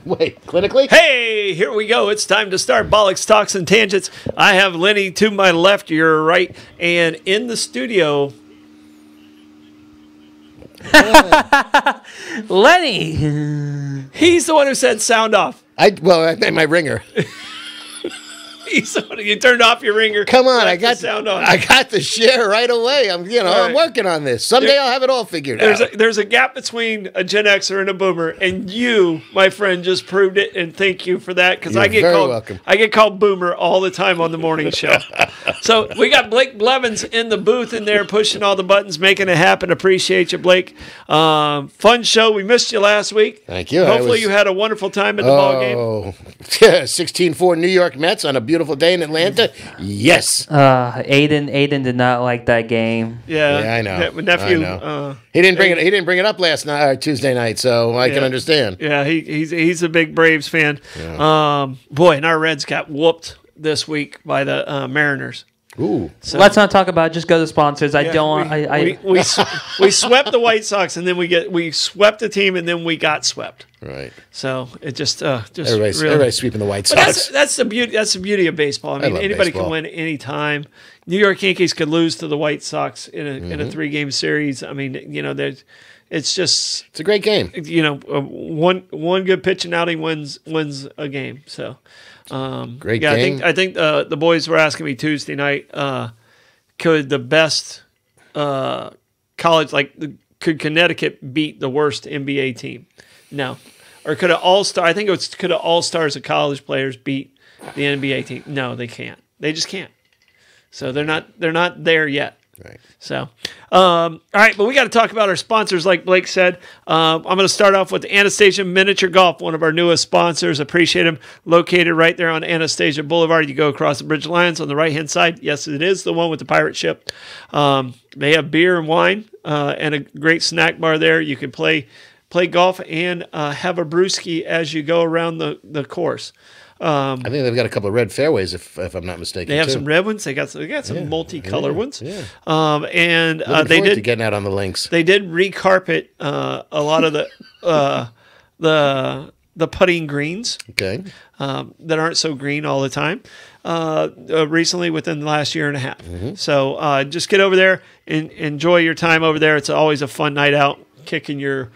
Wait, clinically? Hey, here we go. It's time to start Bollox Talks and Tangents. I have Lenny to my left, your right, and in the studio, Lenny. he's the one who said sound off. I made my ringer. He's the one you turned off your ringer. Come on, I the got sound on. I got the share right away. I'm right. working on this. Someday I'll have it all figured out. There's a gap between a Gen Xer and a Boomer, and you, my friend, just proved it. And thank you for that, because I get very welcome. I get called Boomer all the time on the morning show. So we got Blake Blevins in the booth in there, pushing all the buttons, making it happen. Appreciate you, Blake. Fun show. We missed you last week. Thank you. Hopefully you had a wonderful time at the ball game. Oh, 16-4 New York Mets on a beautiful day in Atlanta. Yes. Aiden did not like that game. Yeah, I know. Nephew. I know. He didn't bring it up last night, Tuesday night, so I can understand. Yeah, he's a big Braves fan. Yeah. Boy, and our Reds got whooped this week by the Mariners. Ooh. So, Let's not talk about it. Just go to sponsors. we swept the White Sox, and then we swept the team, and then we got swept. Right. So it just everybody's sweeping the White But Sox. that's the beauty. That's the beauty of baseball. I mean, love anybody baseball. can win any time. New York Yankees could lose to the White Sox in a 3-game series. I mean, it's a great game. One good pitching outing wins a game. So. Great game. I think the boys were asking me Tuesday night, could the best college, could Connecticut beat the worst NBA team? No. Or could an all-star, I think could an all-stars of college players beat the NBA team? No, they can't. They just can't. So they're not there yet. Right. So, all right, but we got to talk about our sponsors, like Blake said. I'm going to start off with Anastasia Miniature Golf, one of our newest sponsors. Appreciate them. Located right there on Anastasia Boulevard. You go across the Bridge of Lions on the right-hand side. Yes, it is the one with the pirate ship. They have beer and wine and a great snack bar there. You can play golf and have a brewski as you go around the course. I think they've got a couple of red fairways, if I'm not mistaken. They have some red ones. They got some multicolored ones. Yeah. And they did getting out on the links. They did recarpet a lot of the putting greens. Okay. That aren't so green all the time. Recently, within the last year and a half. Mm-hmm. So just get over there and enjoy your time over there. It's always a fun night out, kicking your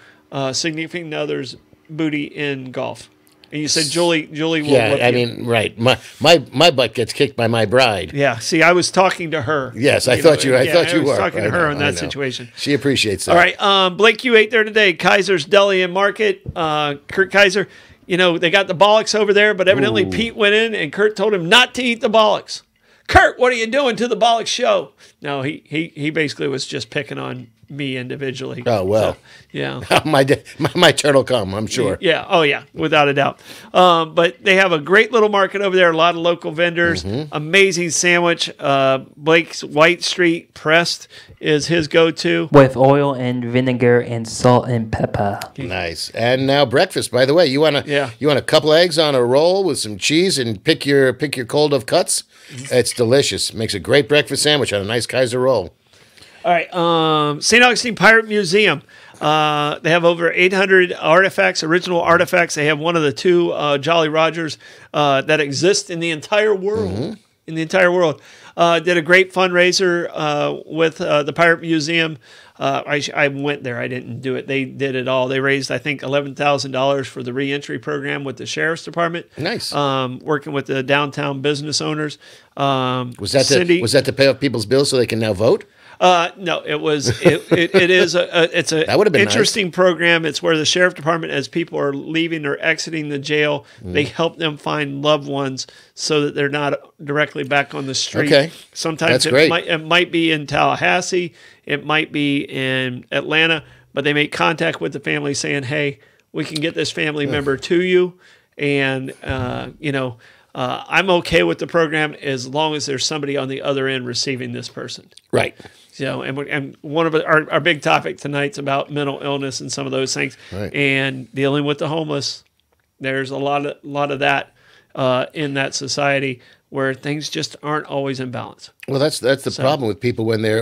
significant other's booty in golf. And you said Julie will whip you. I mean, right. My butt gets kicked by my bride. Yeah. See, I was talking to her. Yes, I thought you were. I was talking to her on that situation. She appreciates that. All right. Blake, you ate there today. Kaiser's Deli and Market. Kurt Kaiser. They got the Bollox over there, but evidently Pete went in and Kurt told him not to eat the Bollox. Kurt, what are you doing to the Bollox show? No, he basically was just picking on me individually. Oh, well. So, yeah. my turn will come, I'm sure. Yeah. Oh, yeah. Without a doubt. But they have a great little market over there. A lot of local vendors. Mm-hmm. Amazing sandwich. Blake's White Street Pressed is his go-to. With oil and vinegar and salt and pepper. Nice. And now breakfast, by the way. You want a couple eggs on a roll with some cheese and pick your cold of cuts? Mm-hmm. It's delicious. Makes a great breakfast sandwich on a nice Kaiser roll. All right, St. Augustine Pirate Museum. They have over 800 artifacts, original artifacts. They have one of the two Jolly Rogers that exist in the entire world. Mm-hmm. In the entire world. Did a great fundraiser with the Pirate Museum. I went there. I didn't do it. They did it all. They raised, I think, $11,000 for the reentry program with the Sheriff's Department. Nice. Working with the downtown business owners. Was that to pay off people's bills so they can now vote? No, it was. It is it's a that would have been interesting nice. Program. It's where the sheriff department, as people are leaving or exiting the jail, they help them find loved ones so that they're not directly back on the street. Okay, sometimes it might be in Tallahassee, it might be in Atlanta, but they make contact with the family saying, "Hey, we can get this family member to you," and I'm okay with the program as long as there's somebody on the other end receiving this person. Right. And one of our big topic tonight's about mental illness and some of those things, right. And dealing with the homeless. There's a lot of that in that society where things just aren't always in balance. Well, that's the problem with people when they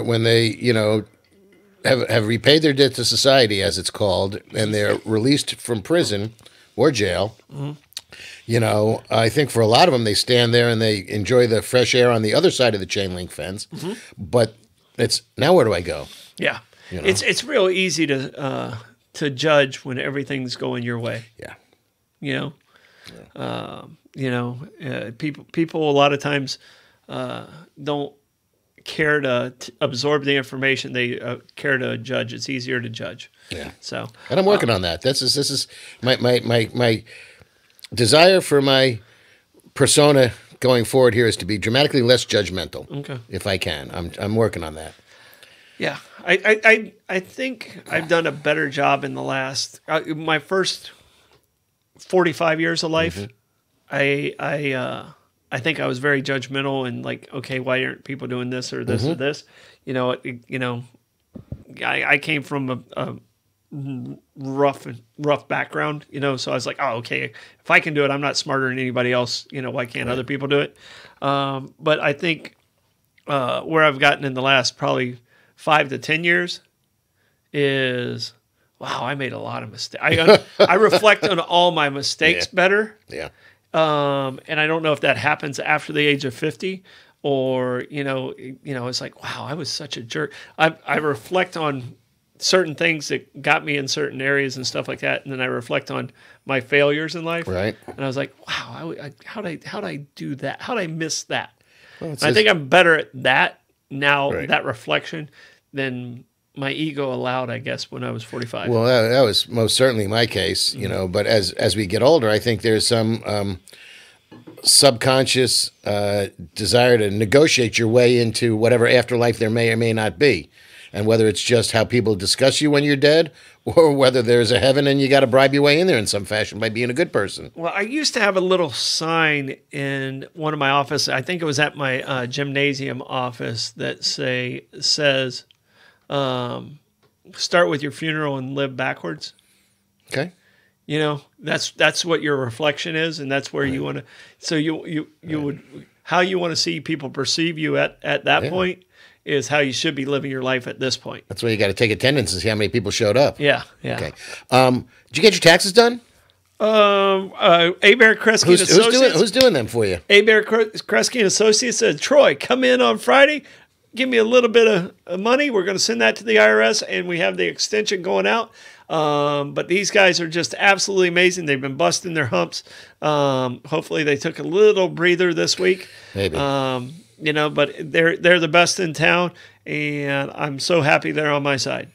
have repaid their debt to society, as it's called, and they're released from prison. or jail. You know, I think for a lot of them, they stand there and they enjoy the fresh air on the other side of the chain link fence. But it's now, where do I go? Yeah, You know? it's real easy to judge when everything's going your way. Yeah. You know, people a lot of times don't care to absorb the information. They care to judge. It's easier to judge. Yeah. So, and I'm working on that. This is my desire for my persona going forward here is to be dramatically less judgmental. Okay. If I can, I'm working on that. Yeah, I think I've done a better job in the last my first 45 years of life. I think I was very judgmental and like, okay, why aren't people doing this or this or this? You know, I came from a rough background, you know, so I was like, oh, okay, if I can do it, I'm not smarter than anybody else. You know, why can't other people do it? But I think where I've gotten in the last probably 5 to 10 years is, wow, I made a lot of mistakes. I reflect on all my mistakes better. Yeah. And I don't know if that happens after the age of 50 or, you know, it's like, wow, I was such a jerk. I reflect on certain things that got me in certain areas and stuff like that. And then I reflect on my failures in life. Right. And I was like, wow, how'd I do that? How'd I miss that? Well, I think I'm better at that now, Right. that reflection, than my ego allowed, I guess, when I was 45. Well, that was most certainly my case, you know. But as we get older, I think there's some subconscious desire to negotiate your way into whatever afterlife there may or may not be, and whether it's just how people discuss you when you're dead, or whether there's a heaven and you got to bribe your way in there in some fashion by being a good person. Well, I used to have a little sign in one of my offices. I think it was at my gymnasium office that says, start with your funeral and live backwards. Okay. You know, that's what your reflection is, and that's where you want to. So you would, how you want to see people perceive you at that point is how you should be living your life at this point. That's why you got to take attendance and see how many people showed up. Yeah. Okay. Did you get your taxes done? Bear Kresge and Associates. Who's doing them for you? Bear Kresge and Associates said, Troy, come in on Friday. Give me a little bit of money. We're going to send that to the IRS, and we have the extension going out. But these guys are just absolutely amazing. They've been busting their humps. Hopefully they took a little breather this week. Maybe. You know, but they're the best in town, and I'm so happy they're on my side.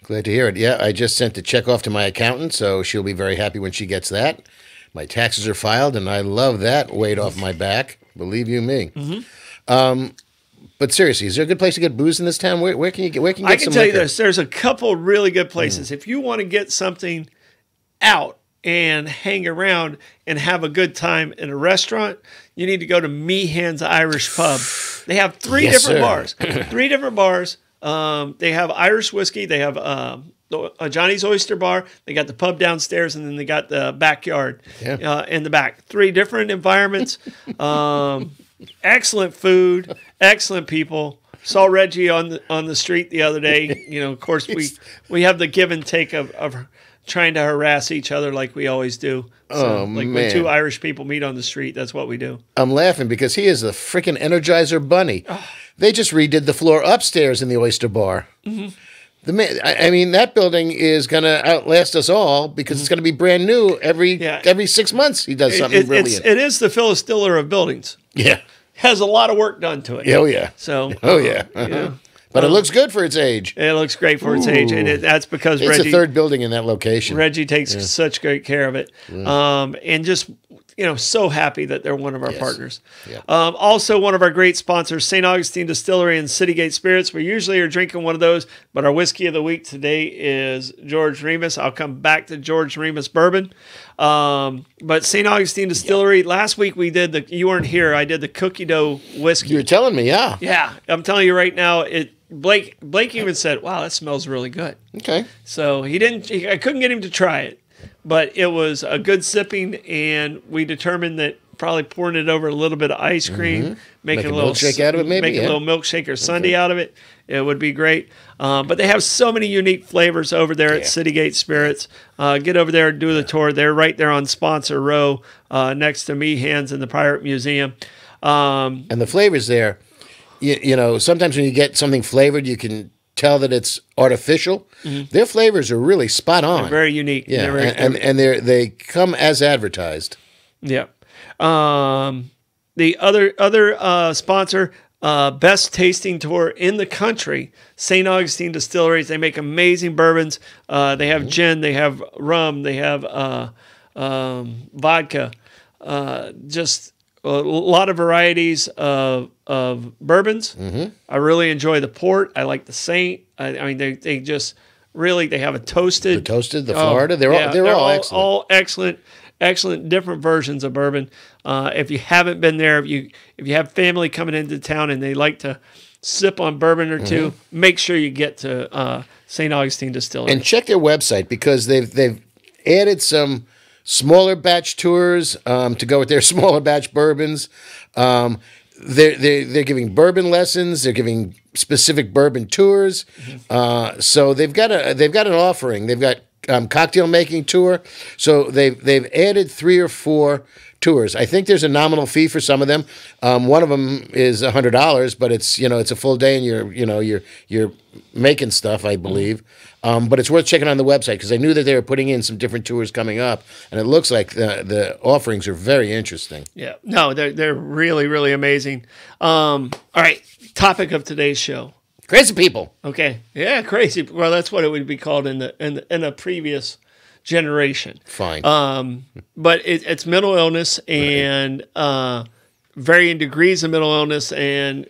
Glad to hear it. Yeah, I just sent the check off to my accountant, so she'll be very happy when she gets that. My taxes are filed, and I love that weight off my back. Believe you me. But seriously, is there a good place to get booze in this town? Where can you get? Where can you get I can some tell you liquor? this: there's a couple really good places. If you want to get something out and hang around and have a good time in a restaurant, you need to go to Meehan's Irish Pub. They have three different bars. They have Irish whiskey. They have Johnny's Oyster Bar. They got the pub downstairs, and then they got the backyard in the back. 3 different environments. Excellent food, excellent people. Saw Reggie on the street the other day. You know, of course, we have the give and take of trying to harass each other like we always do. So, like when 2 Irish people meet on the street, that's what we do. I'm laughing because he is the freaking Energizer Bunny. They just redid the floor upstairs in the Oyster Bar. The man, I mean, that building is going to outlast us all because it's going to be brand new every 6 months. He does something brilliant. It is the Phyllis Diller of buildings. Yeah. Has a lot of work done to it. Oh, yeah. So, yeah. But it looks good for its age. It looks great for its age, and that's because it's Reggie, the 3rd building in that location. Reggie takes such great care of it, and just so happy that they're one of our partners. Yeah. Also, one of our great sponsors, St. Augustine Distillery and Citygate Spirits. We usually are drinking one of those, but our whiskey of the week today is George Remus. I'll come back to George Remus bourbon. But St. Augustine Distillery, last week we did you weren't here. I did the cookie dough whiskey. You're telling me, yeah. Yeah, I'm telling you right now, Blake even said, wow, that smells really good. Okay. So I couldn't get him to try it, but it was a good sipping, and we determined that probably pouring it over a little bit of ice cream, making Make a a little milkshake out of it, maybe, make a yeah. little milkshake or sundae out of it. It would be great. But they have so many unique flavors over there at Yeah. Citygate Spirits. Get over there and do the tour. They're right there on Sponsor Row, next to Meehan's in the Pirate Museum. And the flavors there, you know, sometimes when you get something flavored, you can tell that it's artificial. Their flavors are really spot on. Very unique. Yeah, They're very- and they come as advertised. Yeah. The other sponsor, best tasting tour in the country, St. Augustine Distilleries. They make amazing bourbons. They have gin, they have rum, they have vodka. Just a lot of varieties of bourbons. I really enjoy the port. I like the Saint. I mean, they just really, they have a toasted. The toasted, the Florida, they're all excellent. All excellent different versions of bourbon. If you haven't been there, if you have family coming into town and they like to sip on bourbon or two, make sure you get to St. Augustine Distillery. And check their website because they've added some smaller batch tours to go with their smaller batch bourbons. They're giving bourbon lessons. They're giving specific bourbon tours. So they've got an offering. They've got cocktail making tour. So they've added 3 or 4 tours. I think there's a nominal fee for some of them. One of them is $100, but it's a full day and you're making stuff, I believe. But it's worth checking on the website because I knew that they were putting in some different tours coming up, and it looks like the offerings are very interesting. Yeah, no, they're really, really amazing. All right, topic of today's show. Crazy people. Okay, yeah, crazy. Well, that's what it would be called in a previous generation. Fine. But it's mental illness and varying degrees of mental illness and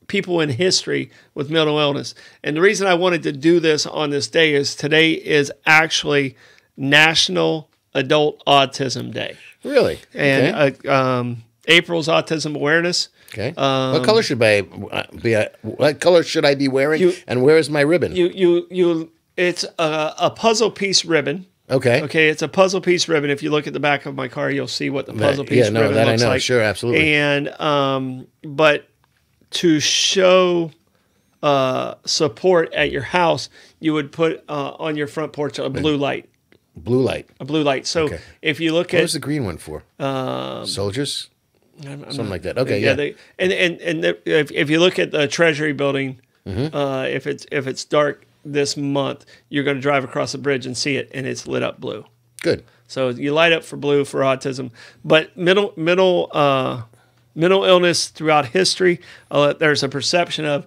people in history with mental illness. And the reason I wanted to do this on this day is today is actually National Adult Autism Day. Really? And Okay. April's Autism Awareness. Okay. What color should what color should I be wearing? And where is my ribbon? It's a puzzle piece ribbon. Okay. Okay, it's a puzzle piece ribbon. If you look at the back of my car, you'll see what the puzzle piece ribbon looks like. Yeah, that I know. Sure, absolutely. And but to show support at your house, you would put on your front porch a blue light. Blue light. A blue light. So Okay. if you look What was at the green one for? Soldiers? Something like that. Okay, yeah. If you look at the Treasury building, Mm-hmm. if it's dark this month, you're going to drive across the bridge and see it, and it's lit up blue. Good. So you light up for blue for autism, but mental illness throughout history, there's a perception of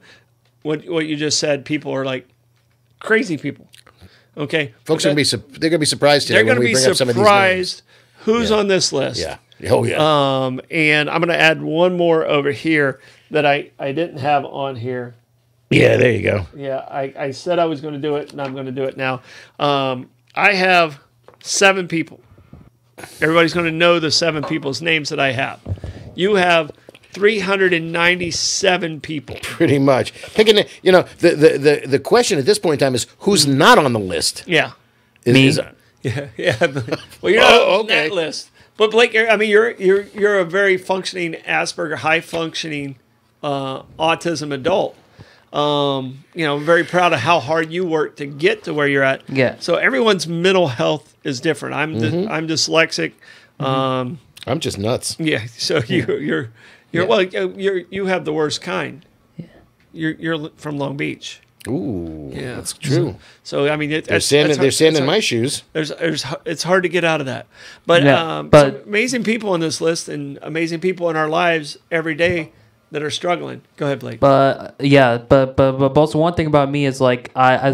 what you just said. People are like crazy people. Okay, Folks are they're gonna be surprised today they're going when to we be bring up some of these names. surprised who's Yeah. on this list. Yeah. Oh yeah. And I'm going to add one more over here that I didn't have on here. Yeah. There you go. Yeah, I said I was going to do it, and I'm going to do it now. I have 7 people. Everybody's going to know the 7 people's names that I have. You have 397 people. Pretty much. Picking the question at this point in time is who's not on the list. Yeah. Me. Yeah. Well, you're not on okay. that list. But Blake, I mean, you're a very functioning Asperger, high functioning autism adult. I'm very proud of how hard you work to get to where you're at. Yeah. So everyone's mental health is different. I'm dyslexic. I'm just nuts. Yeah. So you have the worst kind. Yeah. You're from Long Beach. Ooh, Yeah. that's true. So I mean, They're standing in my shoes. It's hard to get out of that. But Yeah, some amazing people on this list and amazing people in our lives every day that are struggling. Go ahead, Blake. But yeah, but also one thing about me is like I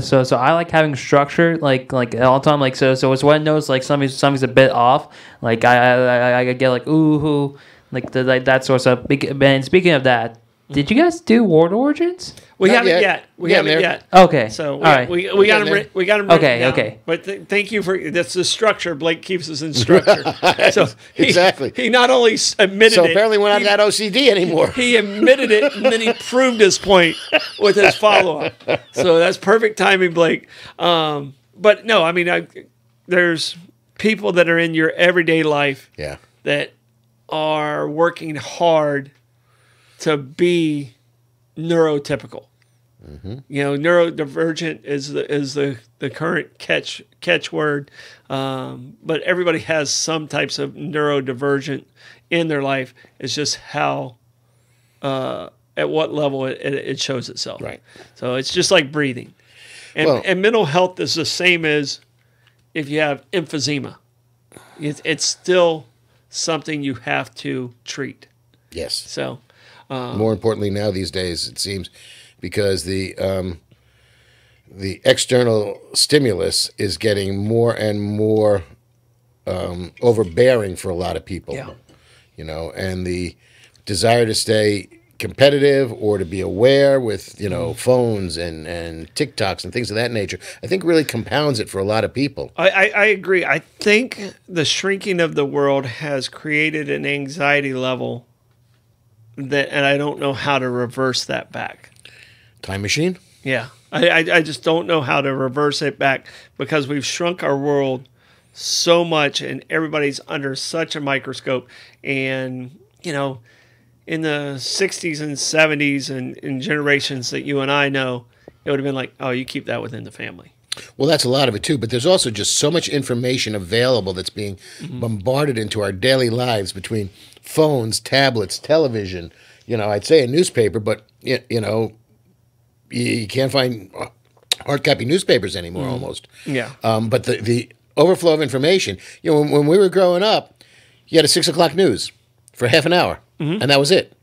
like having structure like all the time. Like so it's when I notice like something's a bit off. Like I get like ooh like that sort of stuff. And speaking of that, did you guys do Ward Origins? We Not haven't yet. yet. We Yeah, haven't there. yet. Okay. So all right. we got getting him. We got him. Okay, written down. okay. But thank you for that's the structure. Blake keeps us in structure. So Exactly. He not only admitted So it. apparently we're not that OCD anymore. He admitted it, and then he proved his point with his follow-up. So that's perfect timing, Blake. But no, I mean, there's people that are in your everyday life Yeah. that are working hard to be neurotypical. You know, neurodivergent is the current catchword, but everybody has some types of neurodivergent in their life. It's just how at what level it shows itself. Right. So it's just like breathing, and mental health is the same as if you have emphysema. It's still something you have to treat. Yes. So more importantly now these days, it seems, because the external stimulus is getting more and more overbearing for a lot of people. Yeah. You know, and the desire to stay competitive or to be aware with, you know, phones and TikToks and things of that nature, I think really compounds it for a lot of people. I agree. I think the shrinking of the world has created an anxiety level and I don't know how to reverse that back. Time machine? Yeah. I just don't know how to reverse it back because we've shrunk our world so much and everybody's under such a microscope. And, you know, in the 60s and 70s and in generations that you and I know, it would have been like, oh, you keep that within the family. Well, that's a lot of it too, but there's also just so much information available that's being bombarded into our daily lives between phones, tablets, television. You know, I'd say a newspaper, but, you know, you can't find hard copy newspapers anymore almost. Yeah. But the overflow of information, you know, when we were growing up, you had a 6 o'clock news for half an hour, and that was it.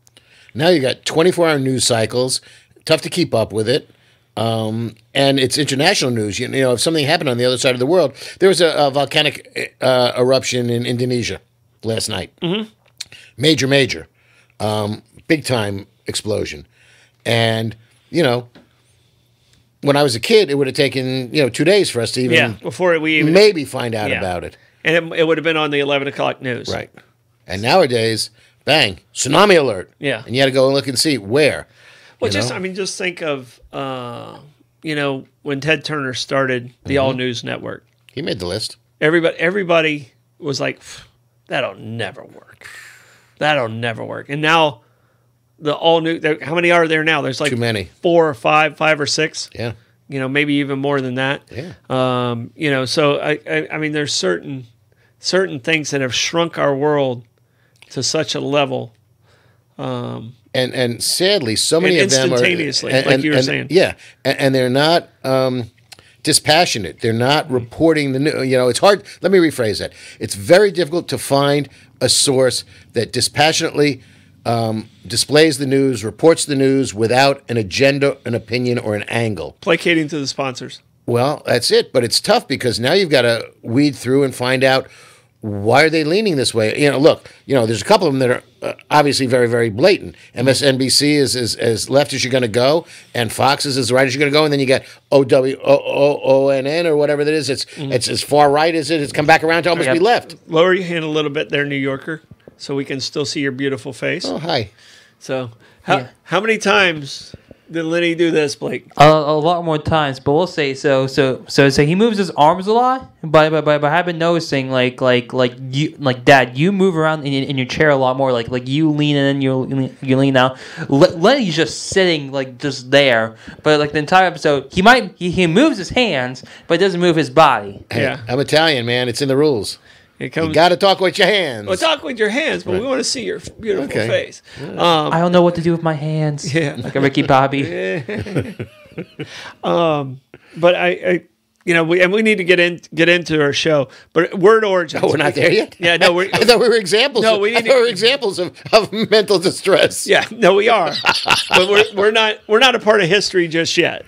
Now you got 24-hour news cycles, tough to keep up with it. And it's international news. You know, if something happened on the other side of the world, there was a volcanic eruption in Indonesia last night. Major, big time explosion. And, you know, when I was a kid, it would have taken, you know, 2 days for us to even before we even maybe find out about it. And it would have been on the 11 o'clock news. Right. And nowadays, bang, tsunami alert. Yeah. And you had to go and look and see where. Well, just think of, you know, when Ted Turner started the All News Network. He made the list. Everybody was like, that'll never work. That'll never work. And now the All News, how many are there now? There's like too many. 4 or 5 or 6. Yeah. You know, maybe even more than that. Yeah. You know, so I mean, there's certain things that have shrunk our world to such a level. And sadly, so many of them are instantaneously, like you were saying. Yeah, and they're not dispassionate. They're not reporting the news. You know, it's hard. Let me rephrase that. It's very difficult to find a source that dispassionately displays the news, reports the news without an agenda, an opinion, or an angle. Placating to the sponsors. Well, that's it. But it's tough because now you've got to weed through and find out why are they leaning this way. You know, look, you know, there's a couple of them that are obviously very, very blatant. MSNBC is as left as you're going to go, and Fox is as right as you're going to go, and then you got OWONN or whatever that is. It's as far right as it has come back around to almost be left. Lower your hand a little bit there, New Yorker, so we can still see your beautiful face. Oh, hi. So, how many times did Lenny do this, Blake? A lot more times, but we'll say so he moves his arms a lot. But I've been noticing like Dad, you move around in your chair a lot more. Like you lean in, you lean out. Lenny's just sitting like just there. But like the entire episode, he moves his hands, but doesn't move his body. Hey, Yeah. I'm Italian, man. It's in the rules. It comes, You got to talk with your hands. well, talk with your hands, but we want to see your beautiful face. I don't know what to do with my hands. Yeah. Like a Ricky Bobby. But I you know, we need to get into our show. But word origins. Oh, we're not there yet? Yeah, no, I thought we were examples. No, we need I thought we were examples of mental distress. Yeah, no, we are. But we're not a part of history just yet.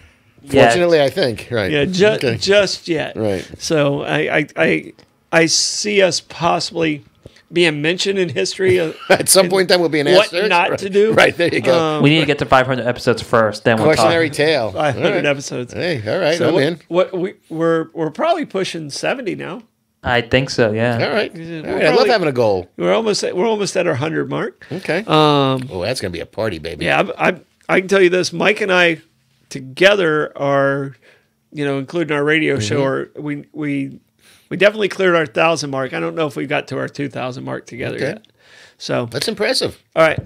Fortunately, I think. Right. Yeah, just yet. Right. So I see us possibly being mentioned in history. At some point in time, we'll be an what asterisk. not to do. Right, there you go. We need to get to 500 episodes first, then we'll talk. Cautionary tale. 500 episodes. Hey, all right, So I'm in. we're probably pushing 70 now. I think so, yeah. All right. We're All right. I love having a goal. We're almost at our 100 mark. Okay. Oh, that's going to be a party, baby. Yeah, I can tell you this. Mike and I together are, you know, including our radio show, or we definitely cleared our 1,000 mark. I don't know if we got to our 2,000 mark together yet. So That's impressive. all right.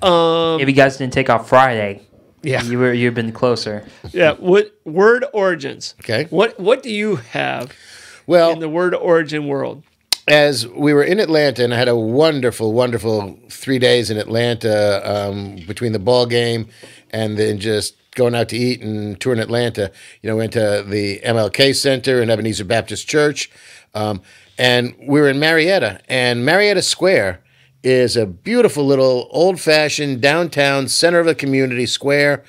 If you guys didn't take off Friday, Yeah. you've been closer. Yeah. What word origins? Okay. What do you have Well, in the word origin world? as we were in Atlanta, and I had a wonderful, wonderful 3 days in Atlanta between the ball game and then just going out to eat and touring Atlanta. Went to the MLK Center and Ebenezer Baptist Church, and we were in Marietta. And Marietta Square is a beautiful little old-fashioned downtown center of a community square.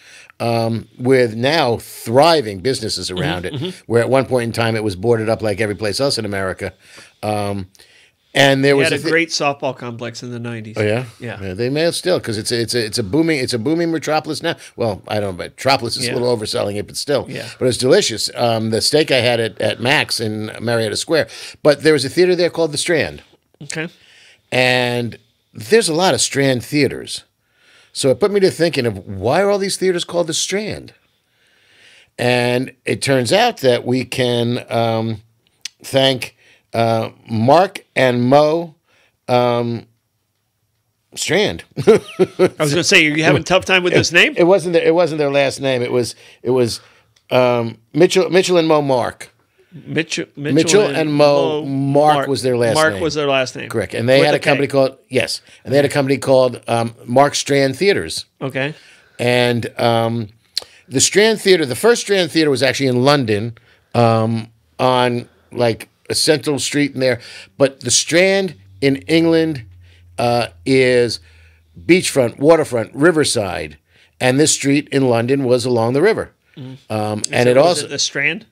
With now thriving businesses around it, where at one point in time it was boarded up like every place else in America. And there was a great softball complex in the 90s. Oh yeah, Yeah. They may have still, because it's a booming metropolis now. Well, I don't know, but metropolis is a little overselling it, but still. Yeah. But it's delicious. The steak I had at Max in Marietta Square. But there was a theater there called the Strand, Okay. and there's a lot of Strand theaters. So it put me to thinking of, why are all these theaters called the Strand? And it turns out that we can thank Mark and Mo Strand. I was going to say, are you having a tough time with this name? It wasn't their last name. It was Mitchell and Mo Mark. Mitchell and Mo Mark was their last name. Mark was their last name. Correct. And they With had a a company K. called and they had a company called Mark Strand Theaters. Okay. And the Strand Theater, the first Strand Theater was actually in London, on like a central street in there. But the Strand in England is beachfront, waterfront, riverside, and this street in London was along the river. And it Was also it the Strand?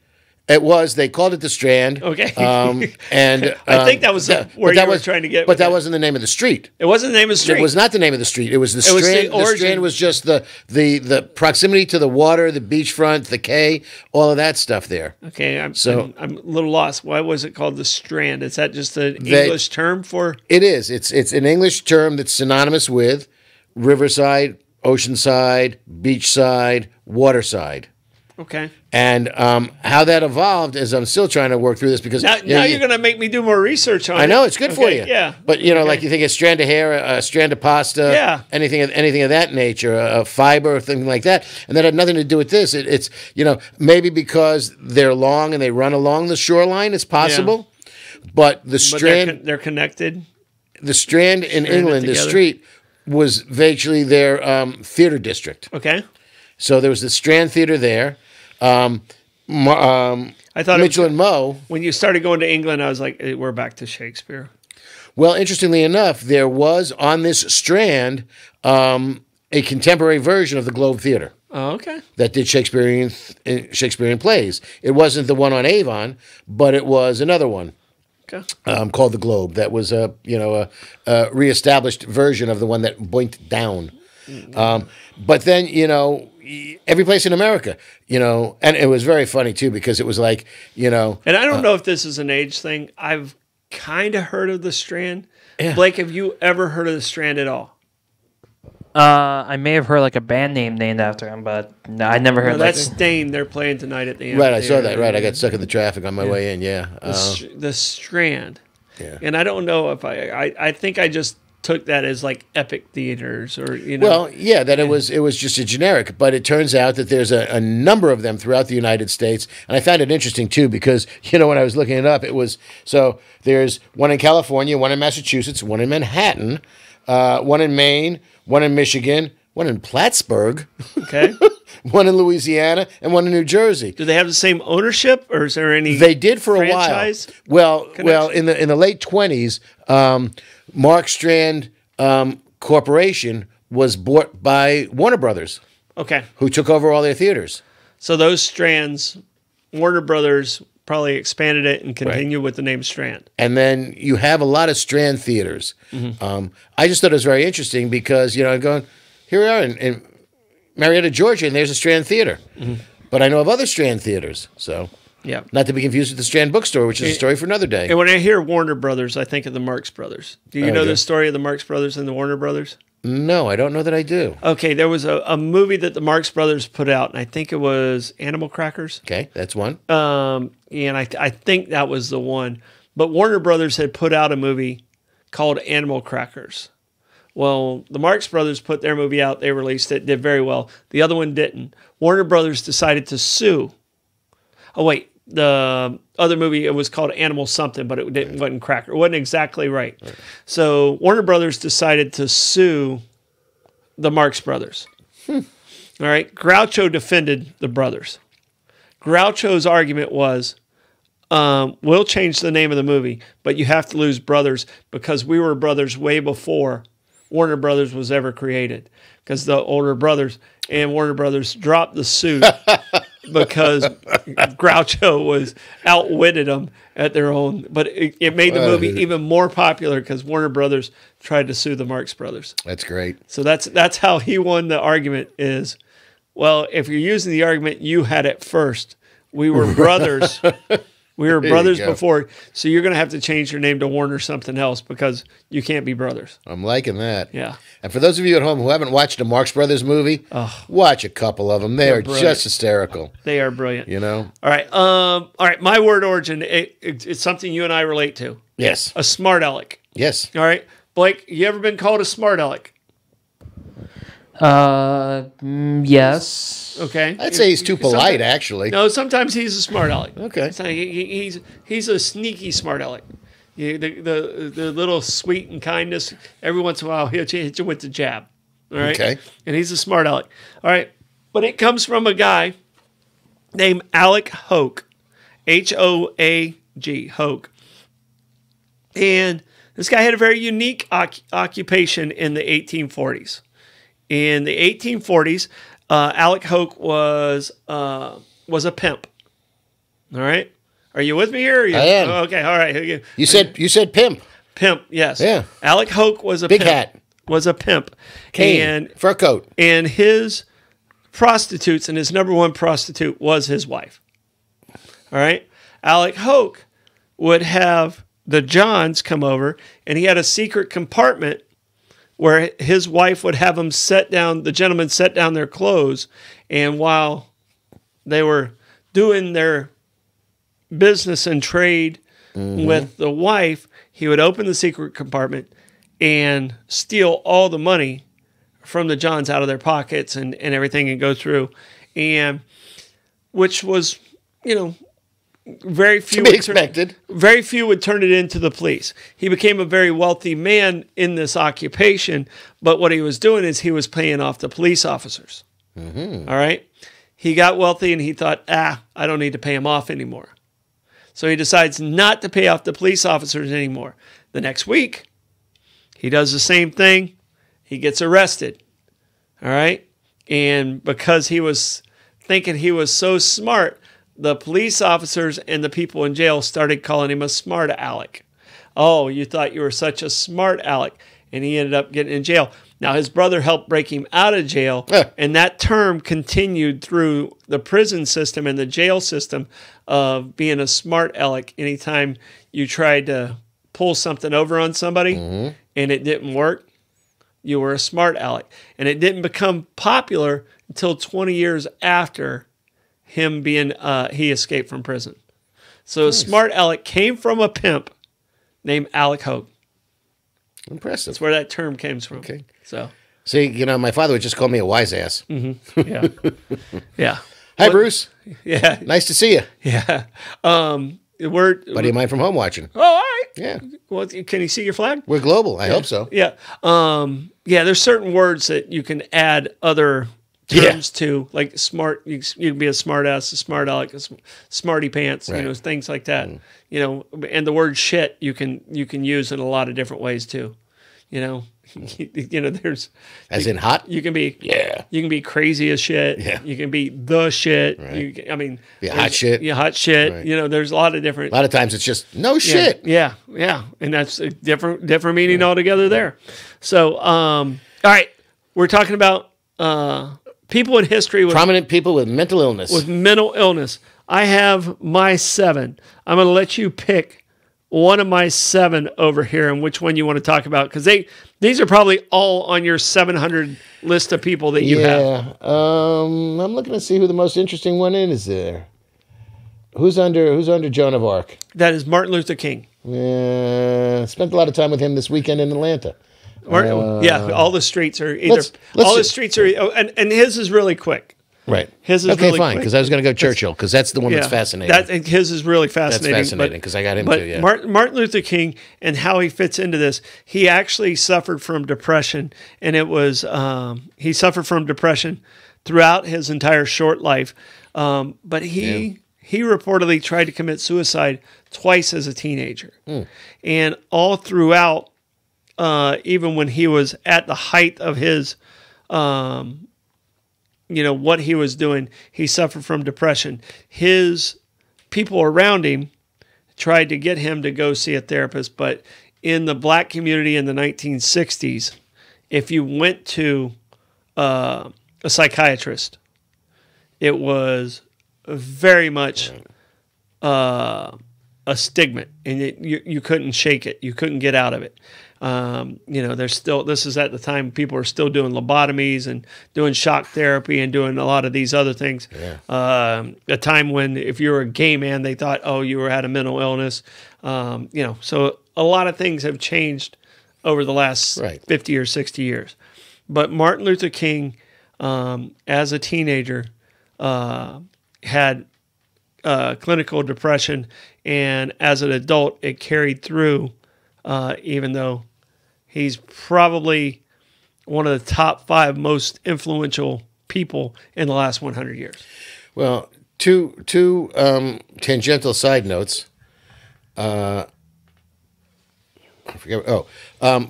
it was, they called it the Strand. Okay. And I think that was where you were trying to get. But with that it. wasn't the name of the street. It wasn't the name of the street. It was not the name of the street. It was the It was the Strand. The origin. Strand was just the proximity to the water, the beachfront, the quay, all of that stuff there. Okay, I'm a little lost. Why was it called the Strand? Is that just an English term for? It is. It's an English term that's synonymous with riverside, oceanside, beachside, waterside. Okay. And how that evolved is, I'm still trying to work through this, because Now you're going to make me do more research on it. I know it's good for you. Yeah. But like you think a strand of hair, a strand of pasta, Yeah. anything of that nature, a fiber, or something like that, and that had nothing to do with this. It's maybe because they're long and they run along the shoreline, it's possible. But the Strand, they're connected. the Strand in England, the together. street was virtually their theater district. Okay. So there was the Strand Theater there. I thought Mitchell and Mo. when you started going to England, I was like, hey, we're back to Shakespeare. Well, interestingly enough, there was on this Strand a contemporary version of the Globe Theater Oh, okay. that did Shakespearean plays. It wasn't the one on Avon, but it was another one Okay. called the Globe. That was a reestablished version of the one that boinked down. But then every place in America, and it was very funny too, because it was like, And I don't know if this is an age thing. I've kind of heard of the Strand. Yeah. Blake, have you ever heard of the Strand at all? I may have heard like a band name named after him, but no, I never heard. No, that's Stain. They're playing tonight at the right, I saw that. Right, I got stuck in the traffic on my way in. Yeah, the Strand. Yeah. And I don't know if I think I just took that as like epic theaters or Well, yeah, that it was just a generic, but it turns out that there's a number of them throughout the United States, and I found it interesting too, because when I was looking it up, it was there's one in California, one in Massachusetts, one in Manhattan, one in Maine, one in Michigan, one in Plattsburgh, Okay. one in Louisiana, and one in New Jersey. Do they have the same ownership, or is there any? They did for franchise a while. Well, connection? in the late 20s, Mark Strand Corporation was bought by Warner Brothers, Okay. who took over all their theaters. So those Strands, Warner Brothers probably expanded it and continue with the name Strand. And then you have a lot of Strand theaters. I just thought it was very interesting because, I'm going, here we are in Marietta, Georgia, and there's a Strand Theater. But I know of other Strand theaters, so Yeah. not to be confused with the Strand Bookstore, which is a story for another day. And when I hear Warner Brothers, I think of the Marx Brothers. Do you know okay. the story of the Marx Brothers and the Warner Brothers? No, I don't know that I do. Okay, there was a movie that the Marx Brothers put out, and I think it was Animal Crackers. Okay, that's one. And I think that was the one. But Warner Brothers had put out a movie called Animal Crackers, Well, the Marx Brothers put their movie out. They released it. Did very well. The other one didn't. Warner Brothers decided to sue. Oh, wait. The other movie, it was called Animal Something, but wasn't Cracker. It wasn't exactly right. So Warner Brothers decided to sue the Marx Brothers. All right. Groucho defended the brothers. Groucho's argument was, we'll change the name of the movie, but you have to lose brothers because we were brothers way before Warner Brothers was ever created. Because the older brothers and Warner Brothers dropped the suit because Groucho was outwitted them at their own. But it made the movie even more popular because Warner Brothers tried to sue the Marx Brothers. That's great. So that's how he won the argument is, well, if you're using the argument, you had it first. We were brothers. We were brothers before, so you're going to have to change your name to Warner something else because you can't be brothers. I'm liking that. Yeah. And for those of you at home who haven't watched a Marx Brothers movie, watch a couple of them. They're just hysterical. They are brilliant. You know? All right. All right. My word origin, it's something you and I relate to. Yes. A smart aleck. Yes. All right. Blake, you ever been called a smart aleck? Yes. Okay. I'd say he's too polite, actually. No, sometimes he's a smart aleck. Okay. So he's a sneaky smart aleck. The little sweet and kindness, every once in a while, he'll hit you with the jab. All right? Okay. And he's a smart aleck. All right. But it comes from a guy named Alec Hoke. Hoag. Hoke. And this guy had a very unique occupation in the 1840s. In the 1840s, Alec Hoke was a pimp. All right, are you with me here? I am. Oh, okay, all right. You said pimp. Pimp, yes. Yeah. Alec Hoke was a Big pimp. hat. Was a pimp. Cane. And Fur coat. And his prostitutes, and his number one prostitute was his wife. All right, Alec Hoke would have the Johns come over, and he had a secret compartment where his wife would have the gentlemen set down their clothes, and while they were doing their business and trade with the wife, he would open the secret compartment and steal all the money from the Johns out of their pockets and everything and go through, and which was, very few To be expected. Very few would turn it into the police. He became a very wealthy man in this occupation, but what he was doing is he was paying off the police officers. All right? He got wealthy and he thought, I don't need to pay him off anymore. So he decides not to pay off the police officers anymore. The next week, he does the same thing. He gets arrested. All right? And because he was thinking he was so smart, the police officers and the people in jail started calling him a smart aleck. Oh, you thought you were such a smart aleck. And he ended up getting in jail. Now, his brother helped break him out of jail, and that term continued through the prison system and the jail system of being a smart aleck. Anytime you tried to pull something over on somebody and it didn't work, you were a smart aleck. And it didn't become popular until 20 years after him being, he escaped from prison. So nice. Smart aleck came from a pimp named Alec Hoke. Impressive. That's where that term comes from. Okay. So. See, my father would just call me a wise ass. Mm-hmm. Yeah. Yeah. Hi, Bruce. Yeah. Nice to see you. Yeah. Buddy of mine from home watching. Oh, all right. Yeah. Well, can you see your flag? We're global. I hope so. Yeah. There's certain words that you can add other terms to, like smart. You can be a smart ass, a smart aleck, a smarty pants, right. Things like that. And the word shit you can use in a lot of different ways too. There's as in hot. You can be You can be crazy as shit. Yeah. You can be the shit. Right. Hot shit. Yeah, hot shit. Right. There's a lot of different. A lot of times it's just no shit. Yeah, and that's a different meaning altogether there. So, all right, we're talking about people in history with prominent people with mental illness. With mental illness, I have my 7. I'm going to let you pick one of my 7 over here and which one you want to talk about, because these are probably all on your 700 list of people that you have. I'm looking to see who the most interesting one is there. Who's under Joan of Arc? That is Martin Luther King. Yeah, spent a lot of time with him this weekend in Atlanta. Yeah, all the streets are either. let's all the just- streets are, and his is really quick. Right. His is okay, really fine, quick. because I was going to go Churchill, because that's the one that's fascinating. His is really fascinating. That's fascinating, because I got him but too, yeah. Martin Luther King and how he fits into this, he actually suffered from depression, and it was he suffered from depression throughout his entire short life. But he reportedly tried to commit suicide twice as a teenager, and all throughout, even when he was at the height of his. What he was doing, he suffered from depression. His people around him tried to get him to go see a therapist, but in the black community in the 1960s, if you went to a psychiatrist, it was very much a stigma, and you couldn't shake it. You couldn't get out of it. There's still, this is at the time people are still doing lobotomies and doing shock therapy and doing a lot of these other things. Yeah. A time when if you were a gay man, they thought, oh, you had a mental illness. So a lot of things have changed over the last 50 or 60 years. But Martin Luther King, as a teenager, had clinical depression, and as an adult, it carried through, even though he's probably one of the top 5 most influential people in the last 100 years. Well, two tangential side notes. I forget.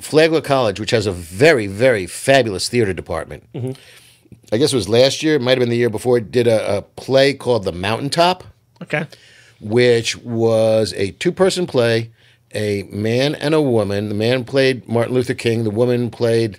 Flagler College, which has a very, very fabulous theater department. Mm-hmm. I guess it was last year, it might have been the year before, did a play called The Mountaintop. Okay. Which was a 2-person play, a man and a woman. The man played Martin Luther King. The woman played,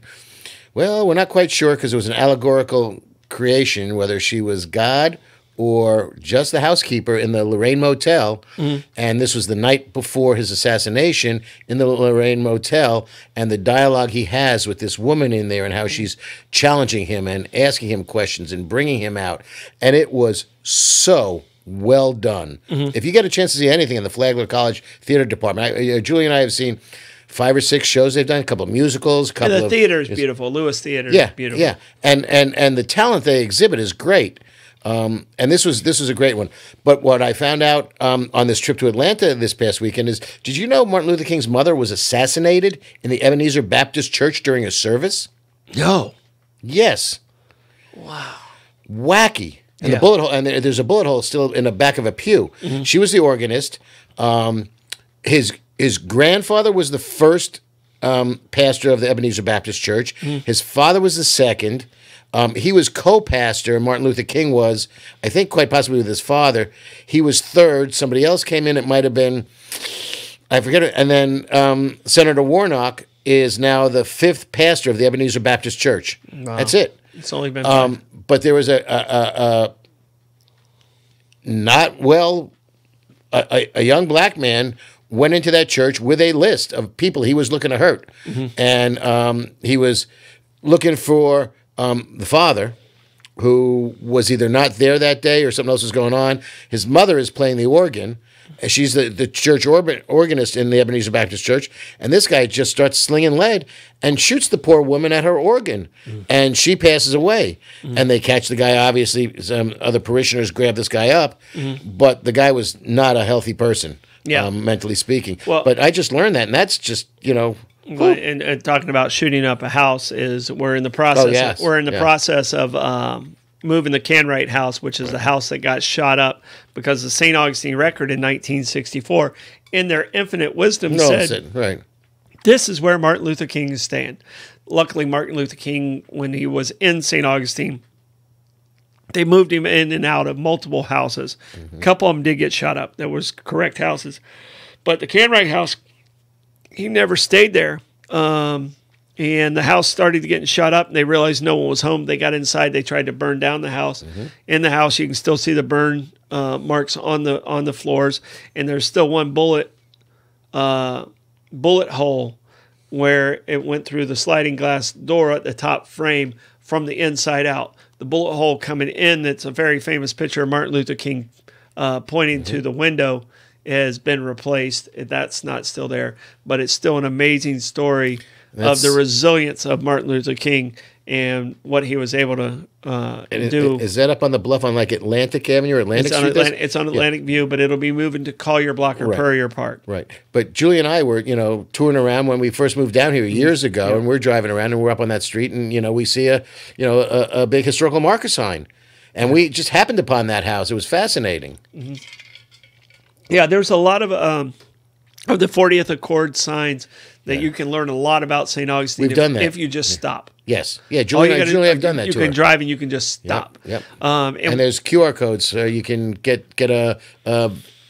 well, we're not quite sure because it was an allegorical creation, whether she was God or just the housekeeper in the Lorraine Motel. Mm-hmm. And this was the night before his assassination in the Lorraine Motel, and the dialogue he has with this woman in there and how she's challenging him and asking him questions and bringing him out. And it was so well done. Mm-hmm. If you get a chance to see anything in the Flagler College Theater Department, Julie and I have seen 5 or 6 shows they've done, a couple of musicals, the theater is beautiful. Lewis Theater is beautiful. Yeah, and the talent they exhibit is great. And this was a great one. But what I found out on this trip to Atlanta this past weekend is, did you know Martin Luther King's mother was assassinated in the Ebenezer Baptist Church during a service? No. Yes. Wow. Wacky. And the bullet hole, and there's a bullet hole still in the back of a pew. Mm-hmm. She was the organist. His grandfather was the first pastor of the Ebenezer Baptist Church. Mm-hmm. His father was the second. He was co-pastor. Martin Luther King was, I think, quite possibly with his father. He was third. Somebody else came in. It might have been, I forget it. And then Senator Warnock is now the 5th pastor of the Ebenezer Baptist Church. Wow. That's it. It's only been 5. But there was a young black man went into that church with a list of people he was looking to hurt. Mm-hmm. And he was looking for the father, who was either not there that day or something else was going on. His mother is playing the organ. She's the church organist in the Ebenezer Baptist Church. And this guy just starts slinging lead and shoots the poor woman at her organ. Mm. And she passes away. Mm. And they catch the guy. Obviously, some other parishioners grab this guy up. Mm. But the guy was not a healthy person, mentally speaking. Well, but I just learned that. And that's just, Well, and talking about shooting up a house we're in the process. Oh, yes. We're in the process of moving the Canwright house, which is the house that got shot up because the St. Augustine Record in 1964, in their infinite wisdom, said, "This is where Martin Luther King is staying." Luckily, Martin Luther King, when he was in St. Augustine, they moved him in and out of multiple houses. Mm-hmm. A couple of them did get shot up. There was correct houses, but the Canwright house, he never stayed there. And the house started getting shot up, and they realized no one was home. They got inside. They tried to burn down the house. Mm-hmm. In the house, you can still see the burn marks on the floors, and there's still one bullet hole where it went through the sliding glass door at the top frame from the inside out. The bullet hole coming in, that's a very famous picture of Martin Luther King pointing to the window, has been replaced. That's not still there, but it's still an amazing story of the resilience of Martin Luther King and what he was able to do. Is that up on the bluff on like Atlantic Avenue or Atlantic Street? It's on Atlantic View, but it'll be moving to Collier Block or Purrier Park. Right. But Julie and I were, touring around when we first moved down here years ago, and we're driving around and we're up on that street, and we see a big historical marker sign, and we just happened upon that house. It was fascinating. Mm-hmm. Yeah, there's a lot of the 40th Accord signs that you can learn a lot about St. Augustine. We've done that if you just stop. Yes. Yeah, Julie and I have done that too. You can drive and you can just stop. Yep. And there's QR codes so you can get a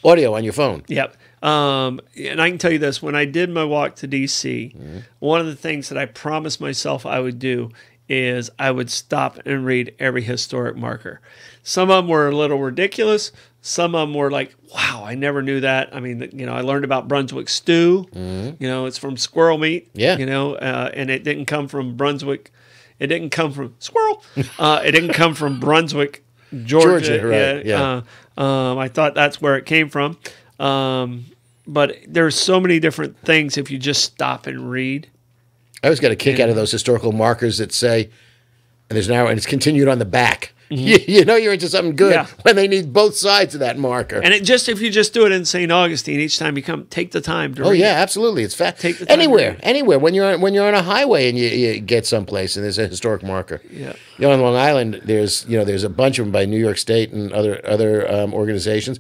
audio on your phone. Yep. And I can tell you this, when I did my walk to D.C., one of the things that I promised myself I would do is I would stop and read every historic marker. Some of them were a little ridiculous. Some of them were like, wow, I never knew that. I mean, I learned about Brunswick stew. It's from squirrel meat. Yeah. And it didn't come from Brunswick. It didn't come from squirrel. It didn't come from Brunswick, Georgia. Right. Yeah. I thought that's where it came from. But there's so many different things if you just stop and read. I always got a kick out of those historical markers that say, and there's now, and it's continued on the back. You know you're into something good when they need both sides of that marker. And if you just do it in St. Augustine, each time you come, take the time to read. Oh yeah, absolutely. It's take the time anywhere. When you're on a highway and you get someplace and there's a historic marker. Yeah. On Long Island, there's a bunch of them by New York State and other organizations.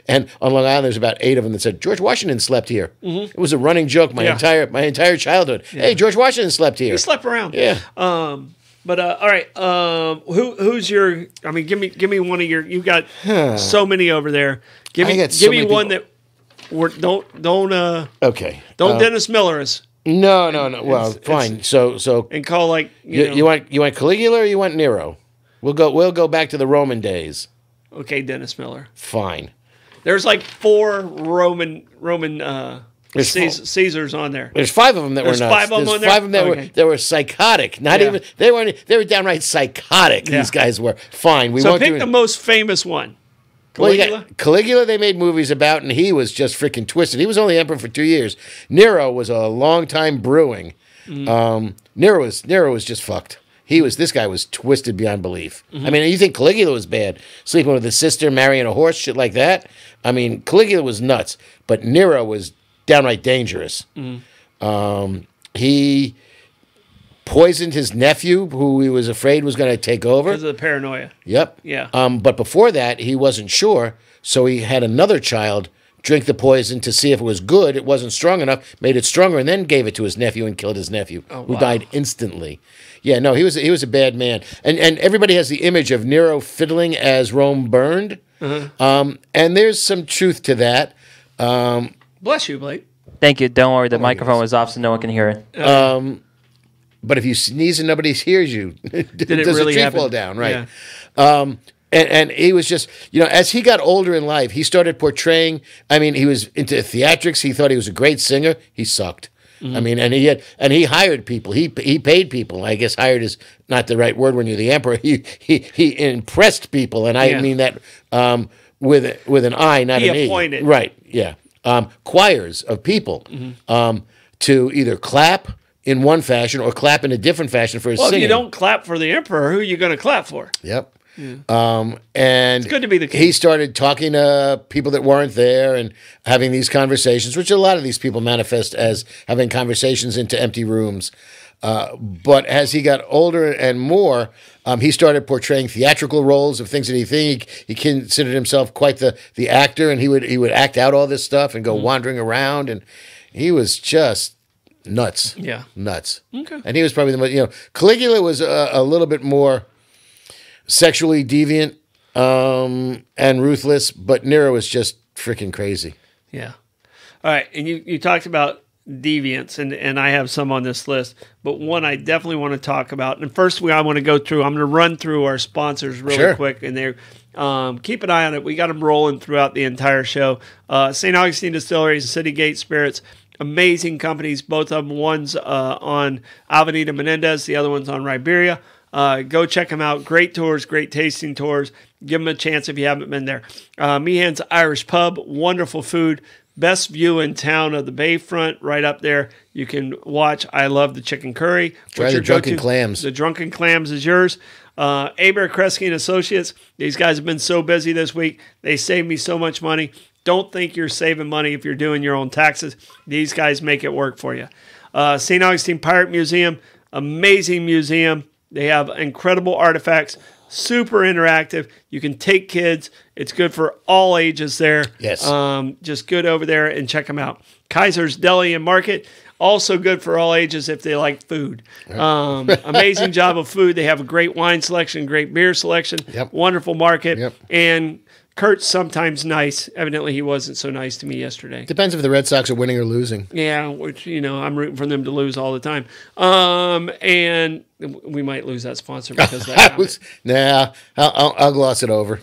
And on Long Island, there's about 8 of them that said George Washington slept here. It was a running joke my entire childhood. Yeah. Hey, George Washington slept here. He slept around. Yeah. But all right, who's your? I mean, give me one of your. You've got so many over there. Give me one that. Okay. Don't Dennis Miller us. No. Well, fine. So and call you want Caligula or you want Nero? We'll go back to the Roman days. Okay, Dennis Miller. Fine. There's like 4 Roman. Caesars on there. There's 5 of them that were nuts. 5 of them on there? 5 of them that were psychotic. Not even they were downright psychotic. These guys were. Fine. Pick the most famous one. Caligula? Well, Caligula they made movies about, and he was just freaking twisted. He was only emperor for 2 years. Nero was a long time brewing. Nero was just fucked. This guy was twisted beyond belief. I mean, you think Caligula was bad, sleeping with his sister, marrying a horse, shit like that. I mean, Caligula was nuts, but Nero was downright dangerous. He poisoned his nephew, who he was afraid was going to take over. Because of the paranoia. Yep. Yeah. But before that, he wasn't sure, so he had another child drink the poison to see if it was good. It wasn't strong enough, made it stronger, and then gave it to his nephew and killed his nephew, who died instantly. Yeah, no, he was a bad man. And everybody has the image of Nero fiddling as Rome burned. And there's some truth to that. Bless you, Blake. Thank you. Don't worry, the microphone was off so no one can hear it. But if you sneeze and nobody hears you, does really a tree happen? fall down? Right. Yeah. And he was just, as he got older in life, he started portraying. I mean, he was into theatrics. He thought he was a great singer. He sucked. I mean, and he hired people. He paid people. I guess hired is not the right word when you're the emperor. He impressed people, and I mean that with an I, not an E. He appointed. Right. Yeah. Choirs of people to either clap in one fashion or clap in a different fashion for his singing. Well, if you don't clap for the emperor, who are you going to clap for? Yep. And it's good to be the king. He started talking to people that weren't there and having these conversations, which a lot of these people manifest as having conversations into empty rooms. But as he got older and more, he started portraying theatrical roles of things that he considered himself quite the actor, and he would act out all this stuff and go wandering around, and he was just nuts. Yeah, nuts. Okay, and he was probably the most. Caligula was a little bit more sexually deviant and ruthless, but Nero was just freaking crazy. Yeah. All right, and you talked about deviants, and I have some on this list, but one I definitely want to talk about. And first, I want to go through. I'm going to run through our sponsors really quick, and they're keep an eye on it. We got them rolling throughout the entire show. St. Augustine Distilleries and City Gate Spirits, amazing companies. Both of them. One's on Avenida Menendez, the other one's on Riberia. Go check them out. Great tours, great tasting tours. Give them a chance if you haven't been there. Meehan's Irish Pub, wonderful food. Best view in town of the Bayfront, right up there. You can watch I Love the Chicken Curry. Try the Drunken Clams. The Drunken Clams is yours. Aber Kresge and Associates. These guys have been so busy this week. They saved me so much money. Don't think you're saving money if you're doing your own taxes. These guys make it work for you. St. Augustine Pirate Museum, amazing museum. They have incredible artifacts, super interactive. You can take kids. It's good for all ages there. Yes. Just good over there and check them out. Kaiser's Deli and Market, also good for all ages if they like food. Amazing job of food. They have a great wine selection, great beer selection, wonderful market, and Kurt's sometimes nice. Evidently, he wasn't so nice to me yesterday. Depends if the Red Sox are winning or losing. Yeah, which, I'm rooting for them to lose all the time. And we might lose that sponsor because of that. I'll gloss it over.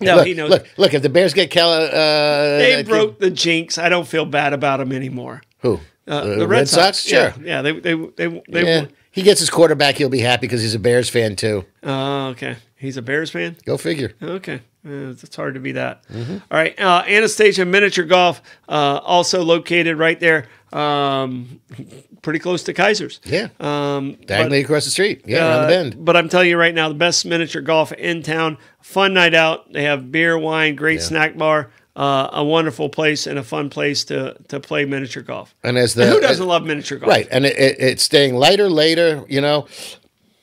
No, look, he knows. Look, if the Bears get they broke the jinx. I don't feel bad about them anymore. Who? The Red Sox? Sure. Yeah, they he gets his quarterback, he'll be happy because he's a Bears fan too. Okay. He's a Bears fan? Go figure. Okay. It's hard to be that. Mm-hmm. All right. Anastasia Miniature Golf, also located right there, pretty close to Kaiser's. Yeah. Diagonally across the street. Yeah, around the bend. But I'm telling you right now, the best miniature golf in town. Fun night out. They have beer, wine, great snack bar. A wonderful place and a fun place to play miniature golf. And who doesn't love miniature golf? Right. And it's staying lighter later,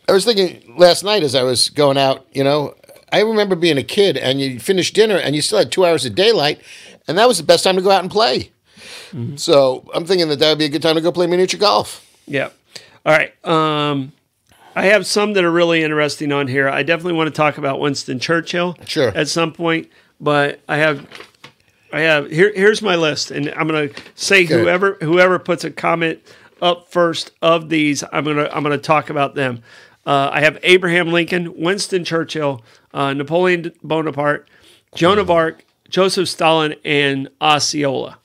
I was thinking last night as I was going out, I remember being a kid and you finished dinner and you still had 2 hours of daylight, and that was the best time to go out and play. Mm-hmm. So I'm thinking that would be a good time to go play miniature golf. Yeah. All right. I have some that are really interesting on here. I definitely want to talk about Winston Churchill at some point, but here's my list, and I'm going to say whoever puts a comment up first of these, I'm gonna talk about them. I have Abraham Lincoln, Winston Churchill, Napoleon Bonaparte, Joan of Arc, Joseph Stalin, and Osceola.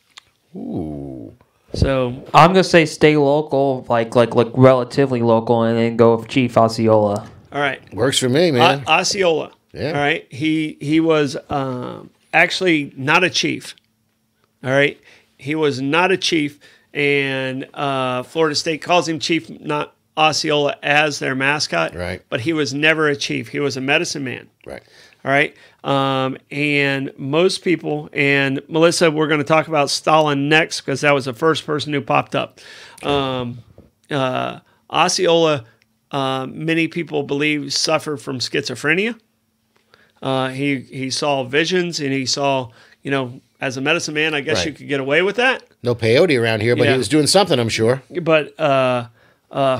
Ooh. So I'm gonna say stay local, like relatively local, and then go with Chief Osceola. All right, works for me, man. Osceola. Yeah. All right. He was actually not a chief. All right. He was not a chief, and Florida State calls him Chief, not Osceola, as their mascot. Right. But he was never a chief. He was a medicine man. Right. All right. And most people, and Melissa, we're going to talk about Stalin next because that was the first person who popped up. Osceola, many people believe, suffered from schizophrenia. He saw visions, and he saw, as a medicine man, I guess you could get away with that. No peyote around here, but he was doing something, I'm sure. But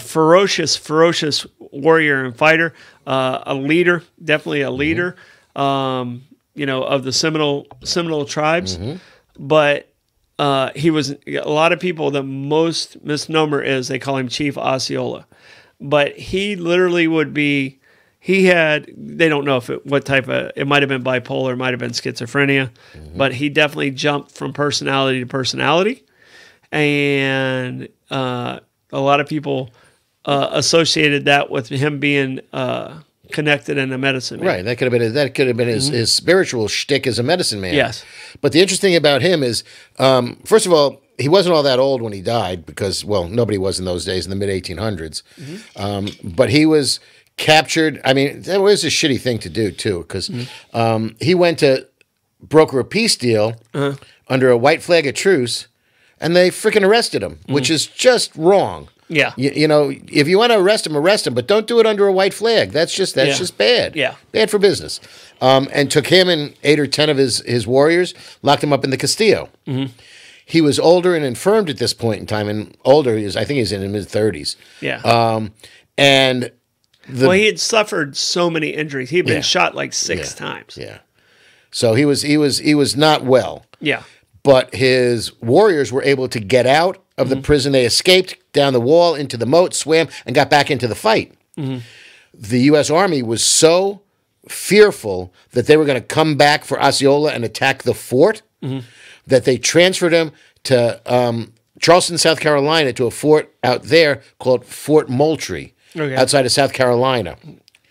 ferocious warrior and fighter, a leader, definitely a leader, of the Seminole tribes. Mm-hmm. But he was, a lot of people, the most misnomer is they call him Chief Osceola. But he literally would be, they don't know what type of, it might have been bipolar, it might have been schizophrenia, but he definitely jumped from personality to personality. And a lot of people associated that with him being connected in a medicine man. Right, that could have been his spiritual shtick as a medicine man. Yes. But the interesting about him is, first of all, he wasn't all that old when he died because, well, nobody was in those days in the mid-1800s. Mm-hmm. But he was captured. I mean, that was a shitty thing to do, too, because he went to broker a peace deal under a white flag of truce, and they freaking arrested him, which is just wrong. Yeah. If you want to arrest him, but don't do it under a white flag. That's just bad. Yeah. Bad for business. And took him and 8 or 10 of his warriors, locked him up in the Castillo. Mm-hmm. He was older and infirmed at this point in time, and older, I think he's in his mid-30s. Yeah. And he had suffered so many injuries. He had been shot like 6 times. Yeah. So he was not well. Yeah. But his warriors were able to get out of the prison. They escaped down the wall into the moat, swam, and got back into the fight. Mm-hmm. The U.S. Army was so fearful that they were going to come back for Osceola and attack the fort that they transferred him to Charleston, South Carolina, to a fort out there called Fort Moultrie, outside of South Carolina.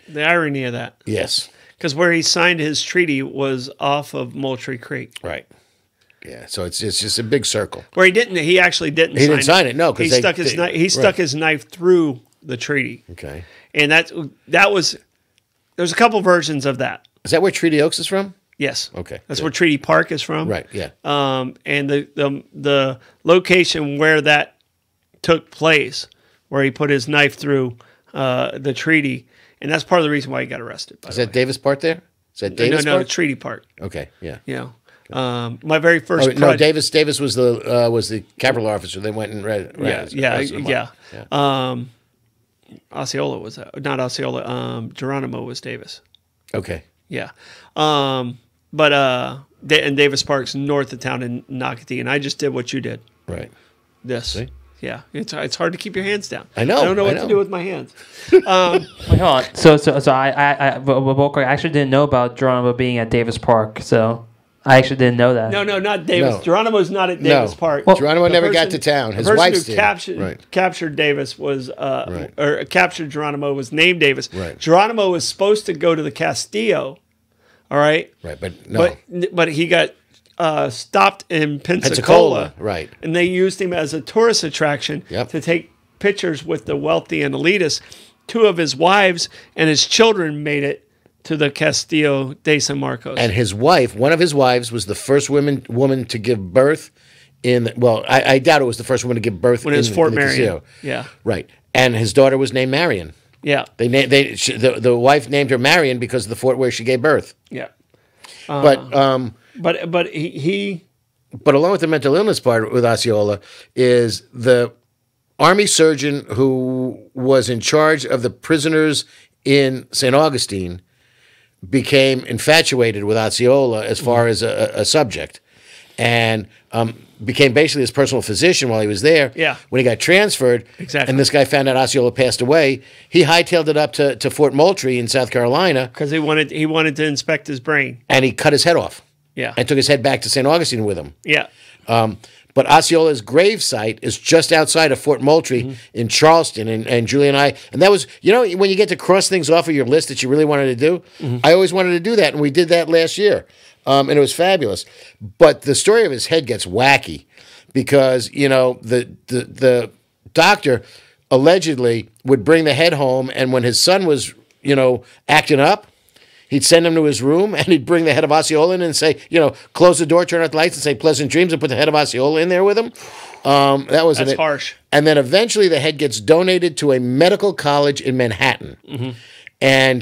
The irony of that. Yes. Because where he signed his treaty was off of Moultrie Creek. Right. Yeah, so it's just a big circle. Where he actually didn't. He didn't sign it. No, he because stuck his knife through the treaty. Okay, and that was. There's a couple versions of that. is that where Treaty Oaks is from? Yes. Okay, That's good. where Treaty Park is from. Right. Yeah. And the location where that took place, where he put his knife through the treaty, and that's part of the reason why he got arrested. Is that Davis Park there? Is that Davis No, Park? Treaty Park. Okay. Yeah. You know, my very first. No, Davis was the capital officer. They went and read. Yeah. Osceola was not Osceola. Geronimo was Davis. Okay. Yeah. And Davis Park's north of town in Nocatee, and I just did what you did. Right. This. See? Yeah. It's hard to keep your hands down. I know. I don't know what to do with my hands. Wait, hold on. So I actually didn't know about Geronimo being at Davis Park. So I actually didn't know that. No, not Davis. No. Geronimo's not at Davis Park. Geronimo never got to town. His wife's who did. captured Davis was, or captured Geronimo was named Davis. Right. Geronimo was supposed to go to the Castillo. All right. Right, but no. But he got stopped in Pensacola. Right. And they used him as a tourist attraction to take pictures with the wealthy and elitists. Two of his wives and his children made it to the Castillo de San Marcos. And his wife, one of his wives, was the first woman to give birth I doubt it was the first woman to give birth when it was Fort Marion. Castillo. Yeah. Right. And his daughter was named Marion. Yeah. The wife named her Marion because of the fort where she gave birth. Yeah. But he along with the mental illness part with Osceola is the army surgeon who was in charge of the prisoners in St. Augustine became infatuated with Osceola as far as a subject, and became basically his personal physician while he was there. Yeah. When he got transferred, Exactly. and this guy found out Osceola passed away, he hightailed it up to Fort Moultrie in South Carolina, because he wanted to inspect his brain. and he cut his head off. Yeah. And took his head back to St. Augustine with him. Yeah. But Osceola's grave site is just outside of Fort Moultrie in Charleston, and Julie and I, and that was, when you get to cross things off of your list that you really wanted to do, I always wanted to do that, and we did that last year, and it was fabulous. But the story of his head gets wacky because, the doctor allegedly would bring the head home, and when his son was, acting up, he'd send him to his room, and he'd bring the head of Osceola in and say, close the door, turn out the lights, and say pleasant dreams, and put the head of Osceola in there with him. That's harsh. And then eventually the head gets donated to a medical college in Manhattan. And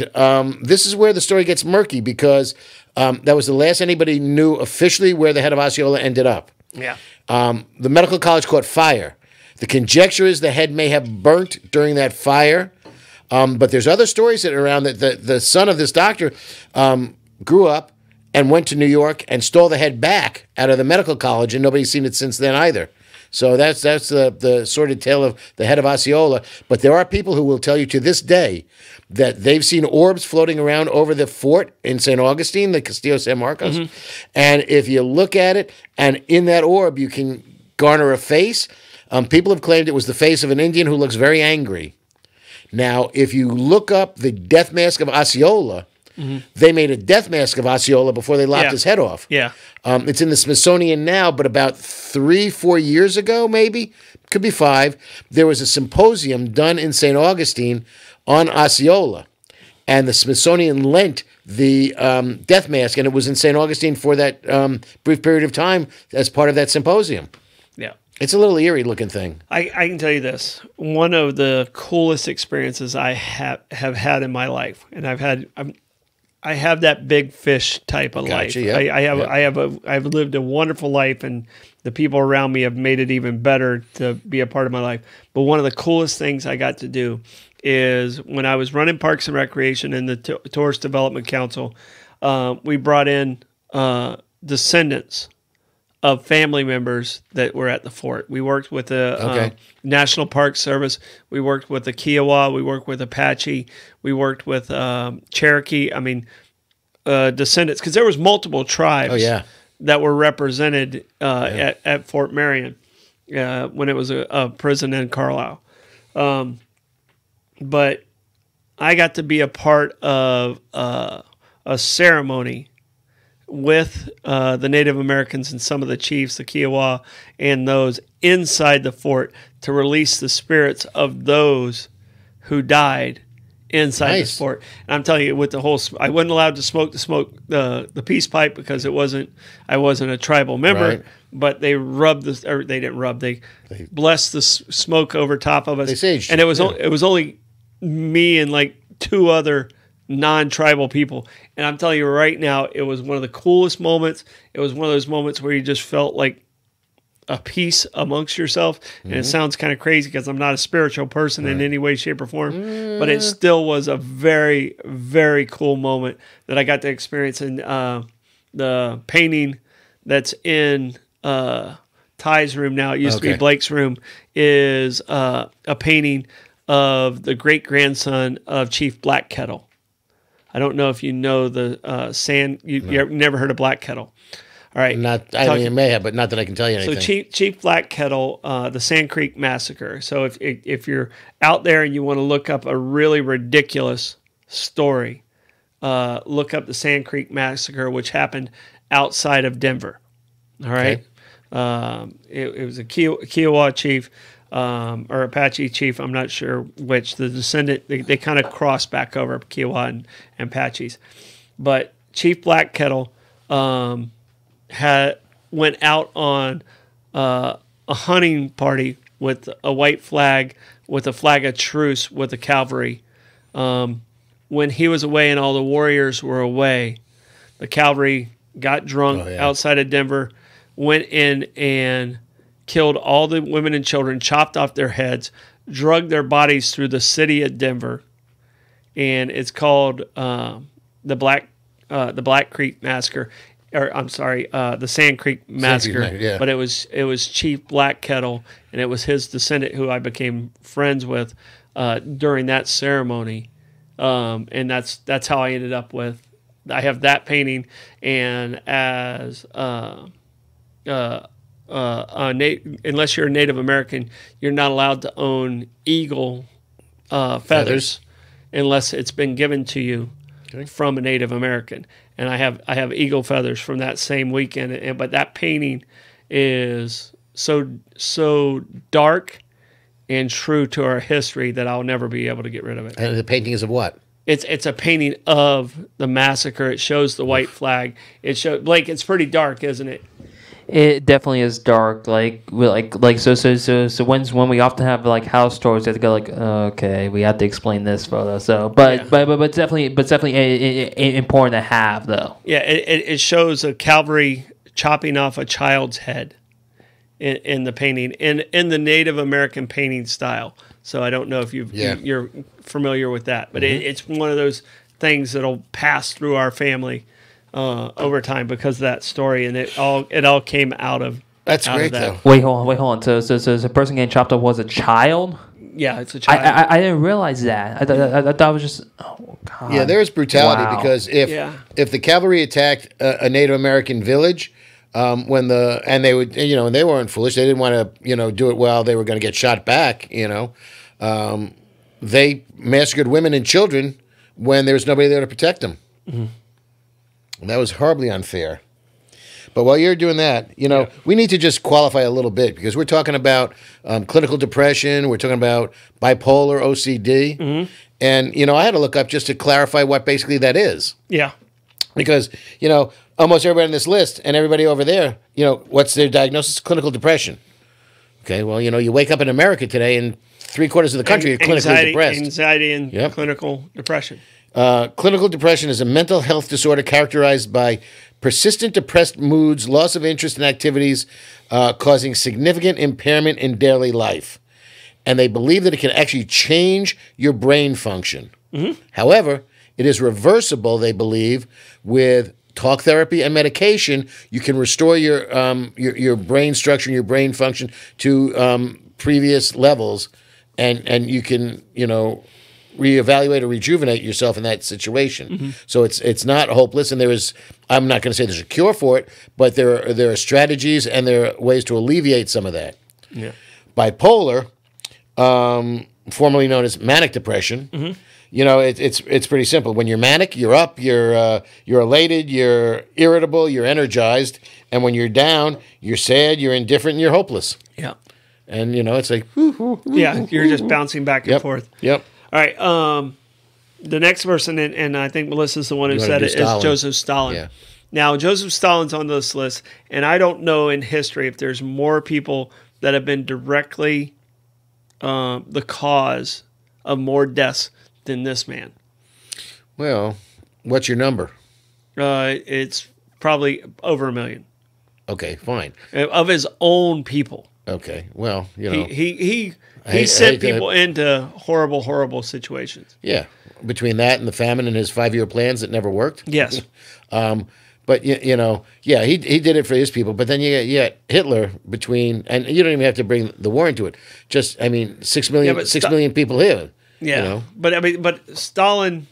this is where the story gets murky because that was the last anybody knew officially where the head of Osceola ended up. Yeah. The medical college caught fire. The conjecture is the head may have burnt during that fire. But there's other stories that are around that the son of this doctor grew up and went to New York and stole the head back out of the medical college, and nobody's seen it since then either. So that's the sordid tale of the head of Osceola. But there are people who will tell you to this day that they've seen orbs floating around over the fort in St. Augustine, the Castillo San Marcos. And if you look at it, and in that orb you can garner a face, people have claimed it was the face of an Indian who looks very angry. Now, if you look up the death mask of Osceola, they made a death mask of Osceola before they lopped his head off. Yeah. It's in the Smithsonian now, but about 3-4 years ago, maybe, could be 5, there was a symposium done in St. Augustine on Osceola. And the Smithsonian lent the death mask, and it was in St. Augustine for that brief period of time as part of that symposium. Yeah. It's a little eerie looking thing. I can tell you this. One of the coolest experiences I have had in my life, and I have that big fish type of life. Yeah. I've lived a wonderful life, and the people around me have made it even better to be a part of my life. But one of the coolest things I got to do is when I was running Parks and Recreation and the Tourist Development Council, we brought in descendants of family members that were at the fort. We worked with the National Park Service. We worked with the Kiowa. We worked with Apache. We worked with Cherokee. I mean, descendants, because there was multiple tribes that were represented at Fort Marion when it was a prison in Carlisle. But I got to be a part of a ceremony with the Native Americans and some of the chiefs, the Kiowa, and those inside the fort to release the spirits of those who died inside Nice. the fort. And I'm telling you, with the whole, I wasn't allowed to smoke the peace pipe because I wasn't a tribal member. Right. But they rubbed this, or they didn't rub. They blessed the smoke over top of us. They saged and it, it was it was only me and like 2 other non-tribal people. And I'm telling you right now, it was one of the coolest moments. It was one of those moments where you just felt like a peace amongst yourself. And it sounds kind of crazy because I'm not a spiritual person in any way, shape, or form. But it still was a very, very cool moment that I got to experience. In the painting that's in Ty's room now, it used to be Blake's room, is a painting of the great-grandson of Chief Black Kettle. I don't know if you know the sand. You've never heard of Black Kettle. All right. I mean, it may have, but not that I can tell you anything. So Chief Black Kettle, the Sand Creek Massacre. So if you're out there and you want to look up a really ridiculous story, look up the Sand Creek Massacre, which happened outside of Denver. All right. Okay. It was a Kiowa chief or Apache chief. I'm not sure which. The descendant, they kind of crossed back over Kiowa and Apaches. But Chief Black Kettle went out on a hunting party with a white flag, with a flag of truce with the cavalry. When he was away and all the warriors were away, the cavalry got drunk outside of Denver, went in and killed all the women and children, chopped off their heads, drugged their bodies through the city of Denver, and it's called the Black Creek Massacre. Or I'm sorry, the Sand Creek Massacre. But it was Chief Black Kettle, and it was his descendant who I became friends with during that ceremony, and that's how I ended up with. I have that painting, and as unless you're a Native American, you're not allowed to own eagle feathers unless it's been given to you from a Native American. And I have eagle feathers from that same weekend. But that painting is so dark and true to our history that I'll never be able to get rid of it. And the painting is of what? It's a painting of the massacre. It shows the white flag. It shows Blake. It's pretty dark, isn't it? It definitely is dark. So when we often have like house tours, they have to go like, okay, we have to explain this photo. So, but definitely important to have though. Yeah, it shows a cavalry chopping off a child's head in the painting in the Native American painting style. So I don't know if you're familiar with that, but it's one of those things that'll pass through our family over time because of that story, and it all came out of that's out great of that. though. Wait, hold on. So the person getting chopped up was a child? Yeah, it's a child. I didn't realize that. I thought it was just God. Yeah, there is brutality because if the cavalry attacked a Native American village, they weren't foolish. They didn't want to do it well. They were going to get shot back. They massacred women and children when there was nobody there to protect them. Mm-hmm. And that was horribly unfair. But while you're doing that, we need to just qualify a little bit because we're talking about clinical depression. We're talking about bipolar OCD. Mm-hmm. And, I had to look up just to clarify what basically that is. Yeah. Because, almost everybody on this list and everybody over there, what's their diagnosis? Clinical depression. Okay, well, you wake up in America today and 3/4 of the country are clinically depressed. Anxiety and clinical depression. Clinical depression is a mental health disorder characterized by persistent depressed moods, loss of interest in activities, causing significant impairment in daily life. And they believe that it can actually change your brain function. Mm-hmm. However, it is reversible, they believe, with talk therapy and medication. You can restore your brain structure and your brain function to previous levels, and you can, reevaluate or rejuvenate yourself in that situation. Mm-hmm. So it's not hopeless, and I'm not going to say there's a cure for it, but there are strategies and there are ways to alleviate some of that. Yeah. Bipolar, formerly known as manic depression, it's pretty simple. When you're manic, you're up, you're elated, you're irritable, you're energized, and when you're down, you're sad, you're indifferent, and you're hopeless. Yeah. And it's like Yeah, you're just bouncing back and forth. Yep. All right. The next person, and I think Melissa's the one who said it, is Joseph Stalin. Yeah. Now, Joseph Stalin's on this list, and I don't know in history if there's more people that have been directly the cause of more deaths than this man. Well, what's your number? It's probably over 1 million. Okay, fine. Of his own people. Okay, well, He sent people into horrible, horrible situations. Yeah, between that and the famine and his 5-year plans that never worked. Yes. But he did it for his people. But then you get Hitler between, and you don't even have to bring the war into it. Just 6 million, 6 million people here. Yeah, but Stalin,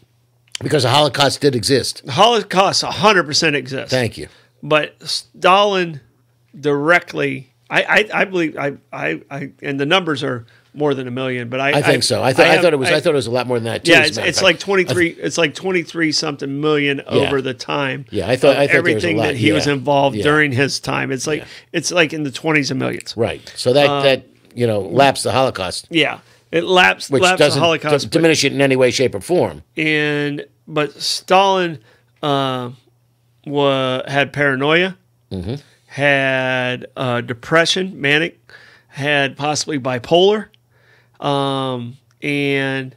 because the Holocaust did exist. The Holocaust 100% exists. Thank you. But Stalin directly, I believe, I and the numbers are more than 1 million. But I think so. I thought it was a lot more than that too. Yeah, it's like 23. It's like 23 something million over the time. Yeah, I thought everything there was a lot. that he was involved during his time. It's like it's like in the 20s of millions. Right. So that lapsed the Holocaust. Yeah, it lapsed doesn't the Holocaust, diminish it in any way, shape, or form. But Stalin had paranoia, had depression, manic, had possibly bipolar. And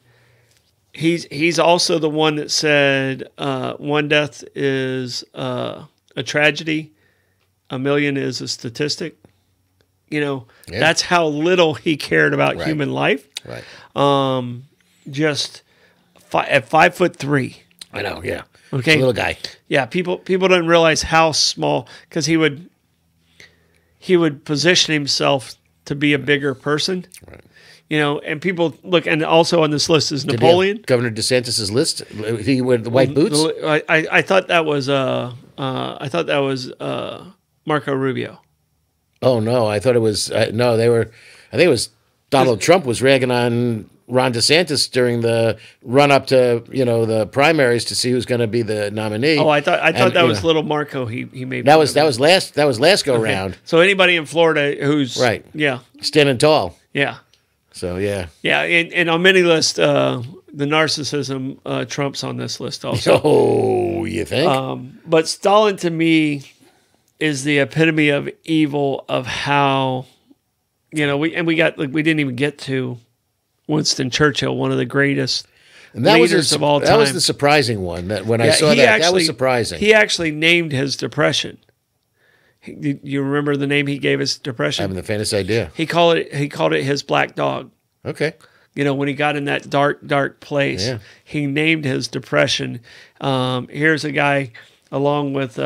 he's also the one that said one death is a tragedy, 1 million is a statistic. That's how little he cared about human life. Right. Just at 5'3". I know. Yeah. Okay. Little guy. Yeah. People don't realize how small, because he would position himself to be a bigger person. Right. And people look, and also on this list is Napoleon. Governor DeSantis' list. He wore the white boots. I thought that was Marco Rubio. Oh no, I thought it was no. They were. I think it was Donald Trump was ragging on Ron DeSantis during the run up to the primaries to see who's going to be the nominee. Oh, I thought that was little Marco. He made that was last go round. So anybody in Florida who's right, yeah, standing tall, yeah. So yeah, and on many lists, the narcissism Trump's on this list also. Oh, you think? But Stalin to me is the epitome of evil. Of how we didn't even get to Winston Churchill, one of the greatest leaders of all time. That was the surprising one. That when I saw that was surprising. He actually named his depression. You remember the name he gave his depression? I have the faintest idea. He called it his black dog. Okay. When he got in that dark place, he named his depression. Here's a guy along with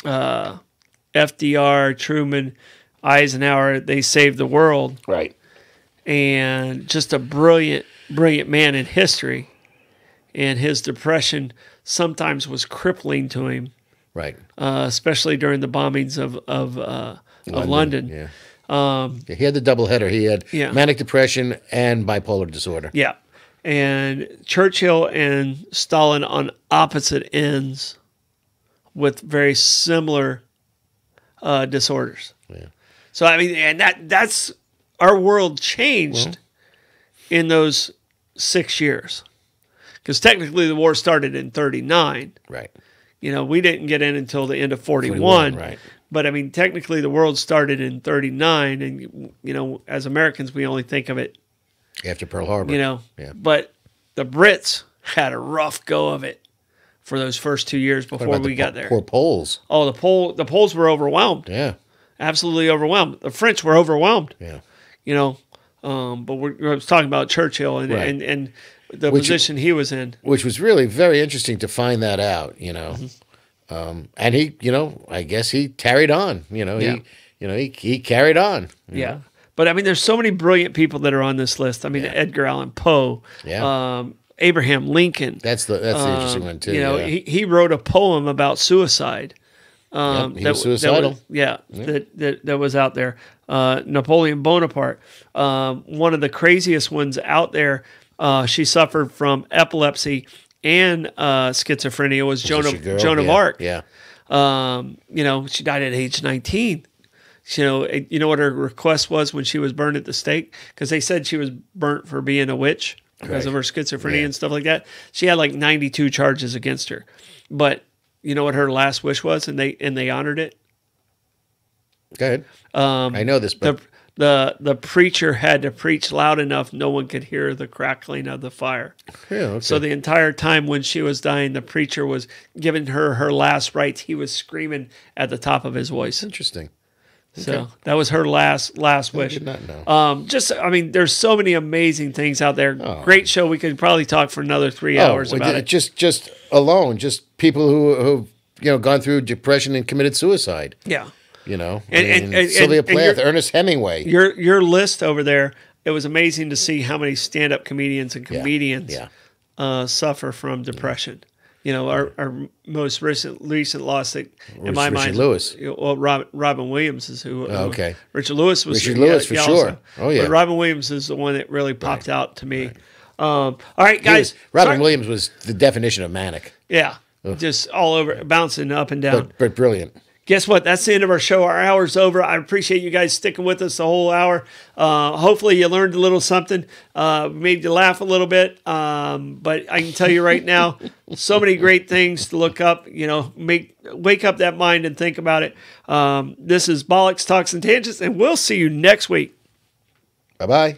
FDR, Truman, Eisenhower. They saved the world. Right. And just a brilliant man in history. And his depression sometimes was crippling to him. Right. Especially during the bombings of London. Yeah. He had the double header. He had manic depression and bipolar disorder. Yeah. And Churchill and Stalin on opposite ends with very similar disorders. Yeah. So, and that's our world changed in those 6 years. Because technically the war started in 1939. Right. We didn't get in until the end of 41. Right. But technically the world started in 1939, and as Americans we only think of it after Pearl Harbor. Yeah. But the Brits had a rough go of it for those first 2 years before we got there. Poor Poles. Oh, the Poles were overwhelmed. Yeah. Absolutely overwhelmed. The French were overwhelmed. Yeah. But we're talking about Churchill and the position he was in, which was really very interesting to find that out. And he, I guess he carried on. He carried on. Yeah. But there's so many brilliant people that are on this list. Edgar Allan Poe, Abraham Lincoln. That's the interesting one too. He wrote a poem about suicide. He was suicidal. That was out there. Napoleon Bonaparte, one of the craziest ones out there. she suffered from epilepsy and schizophrenia. Was Joan of yeah, Arc. Yeah. She died at age 19. You know what her request was when she was burned at the stake? Because they said she was burnt for being a witch because of her schizophrenia and stuff like that. She had like 92 charges against her. But you know what her last wish was? And they honored it? Go ahead. I know this, but the preacher had to preach loud enough no one could hear the crackling of the fire. yeah, okay. So the entire time when she was dying, the preacher was giving her last rites. He was screaming at the top of his voice. Interesting. So that was her last wish. I did not know. There's so many amazing things out there. Oh. Great show. We could probably talk for another 3 hours about it. Just people who've gone through depression and committed suicide. Yeah. And Sylvia Plath, Ernest Hemingway. Your list over there, it was amazing to see how many stand-up comedians and comedians suffer from depression. Our most recent loss that, in my mind, Lewis. Well, Robin Williams is who. Okay. Richard Lewis was. Richard Lewis for sure. Also. Oh yeah. But Robin Williams is the one that really popped out to me. Right. All right, guys. Robin Williams was the definition of manic. Yeah, just all over, bouncing up and down. But brilliant. Guess what? That's the end of our show. Our hour's over. I appreciate you guys sticking with us the whole hour. Hopefully you learned a little something. Made you laugh a little bit. But I can tell you right now, so many great things to look up. Wake up that mind and think about it. This is Bollox Talks and Tangents, and we'll see you next week. Bye-bye.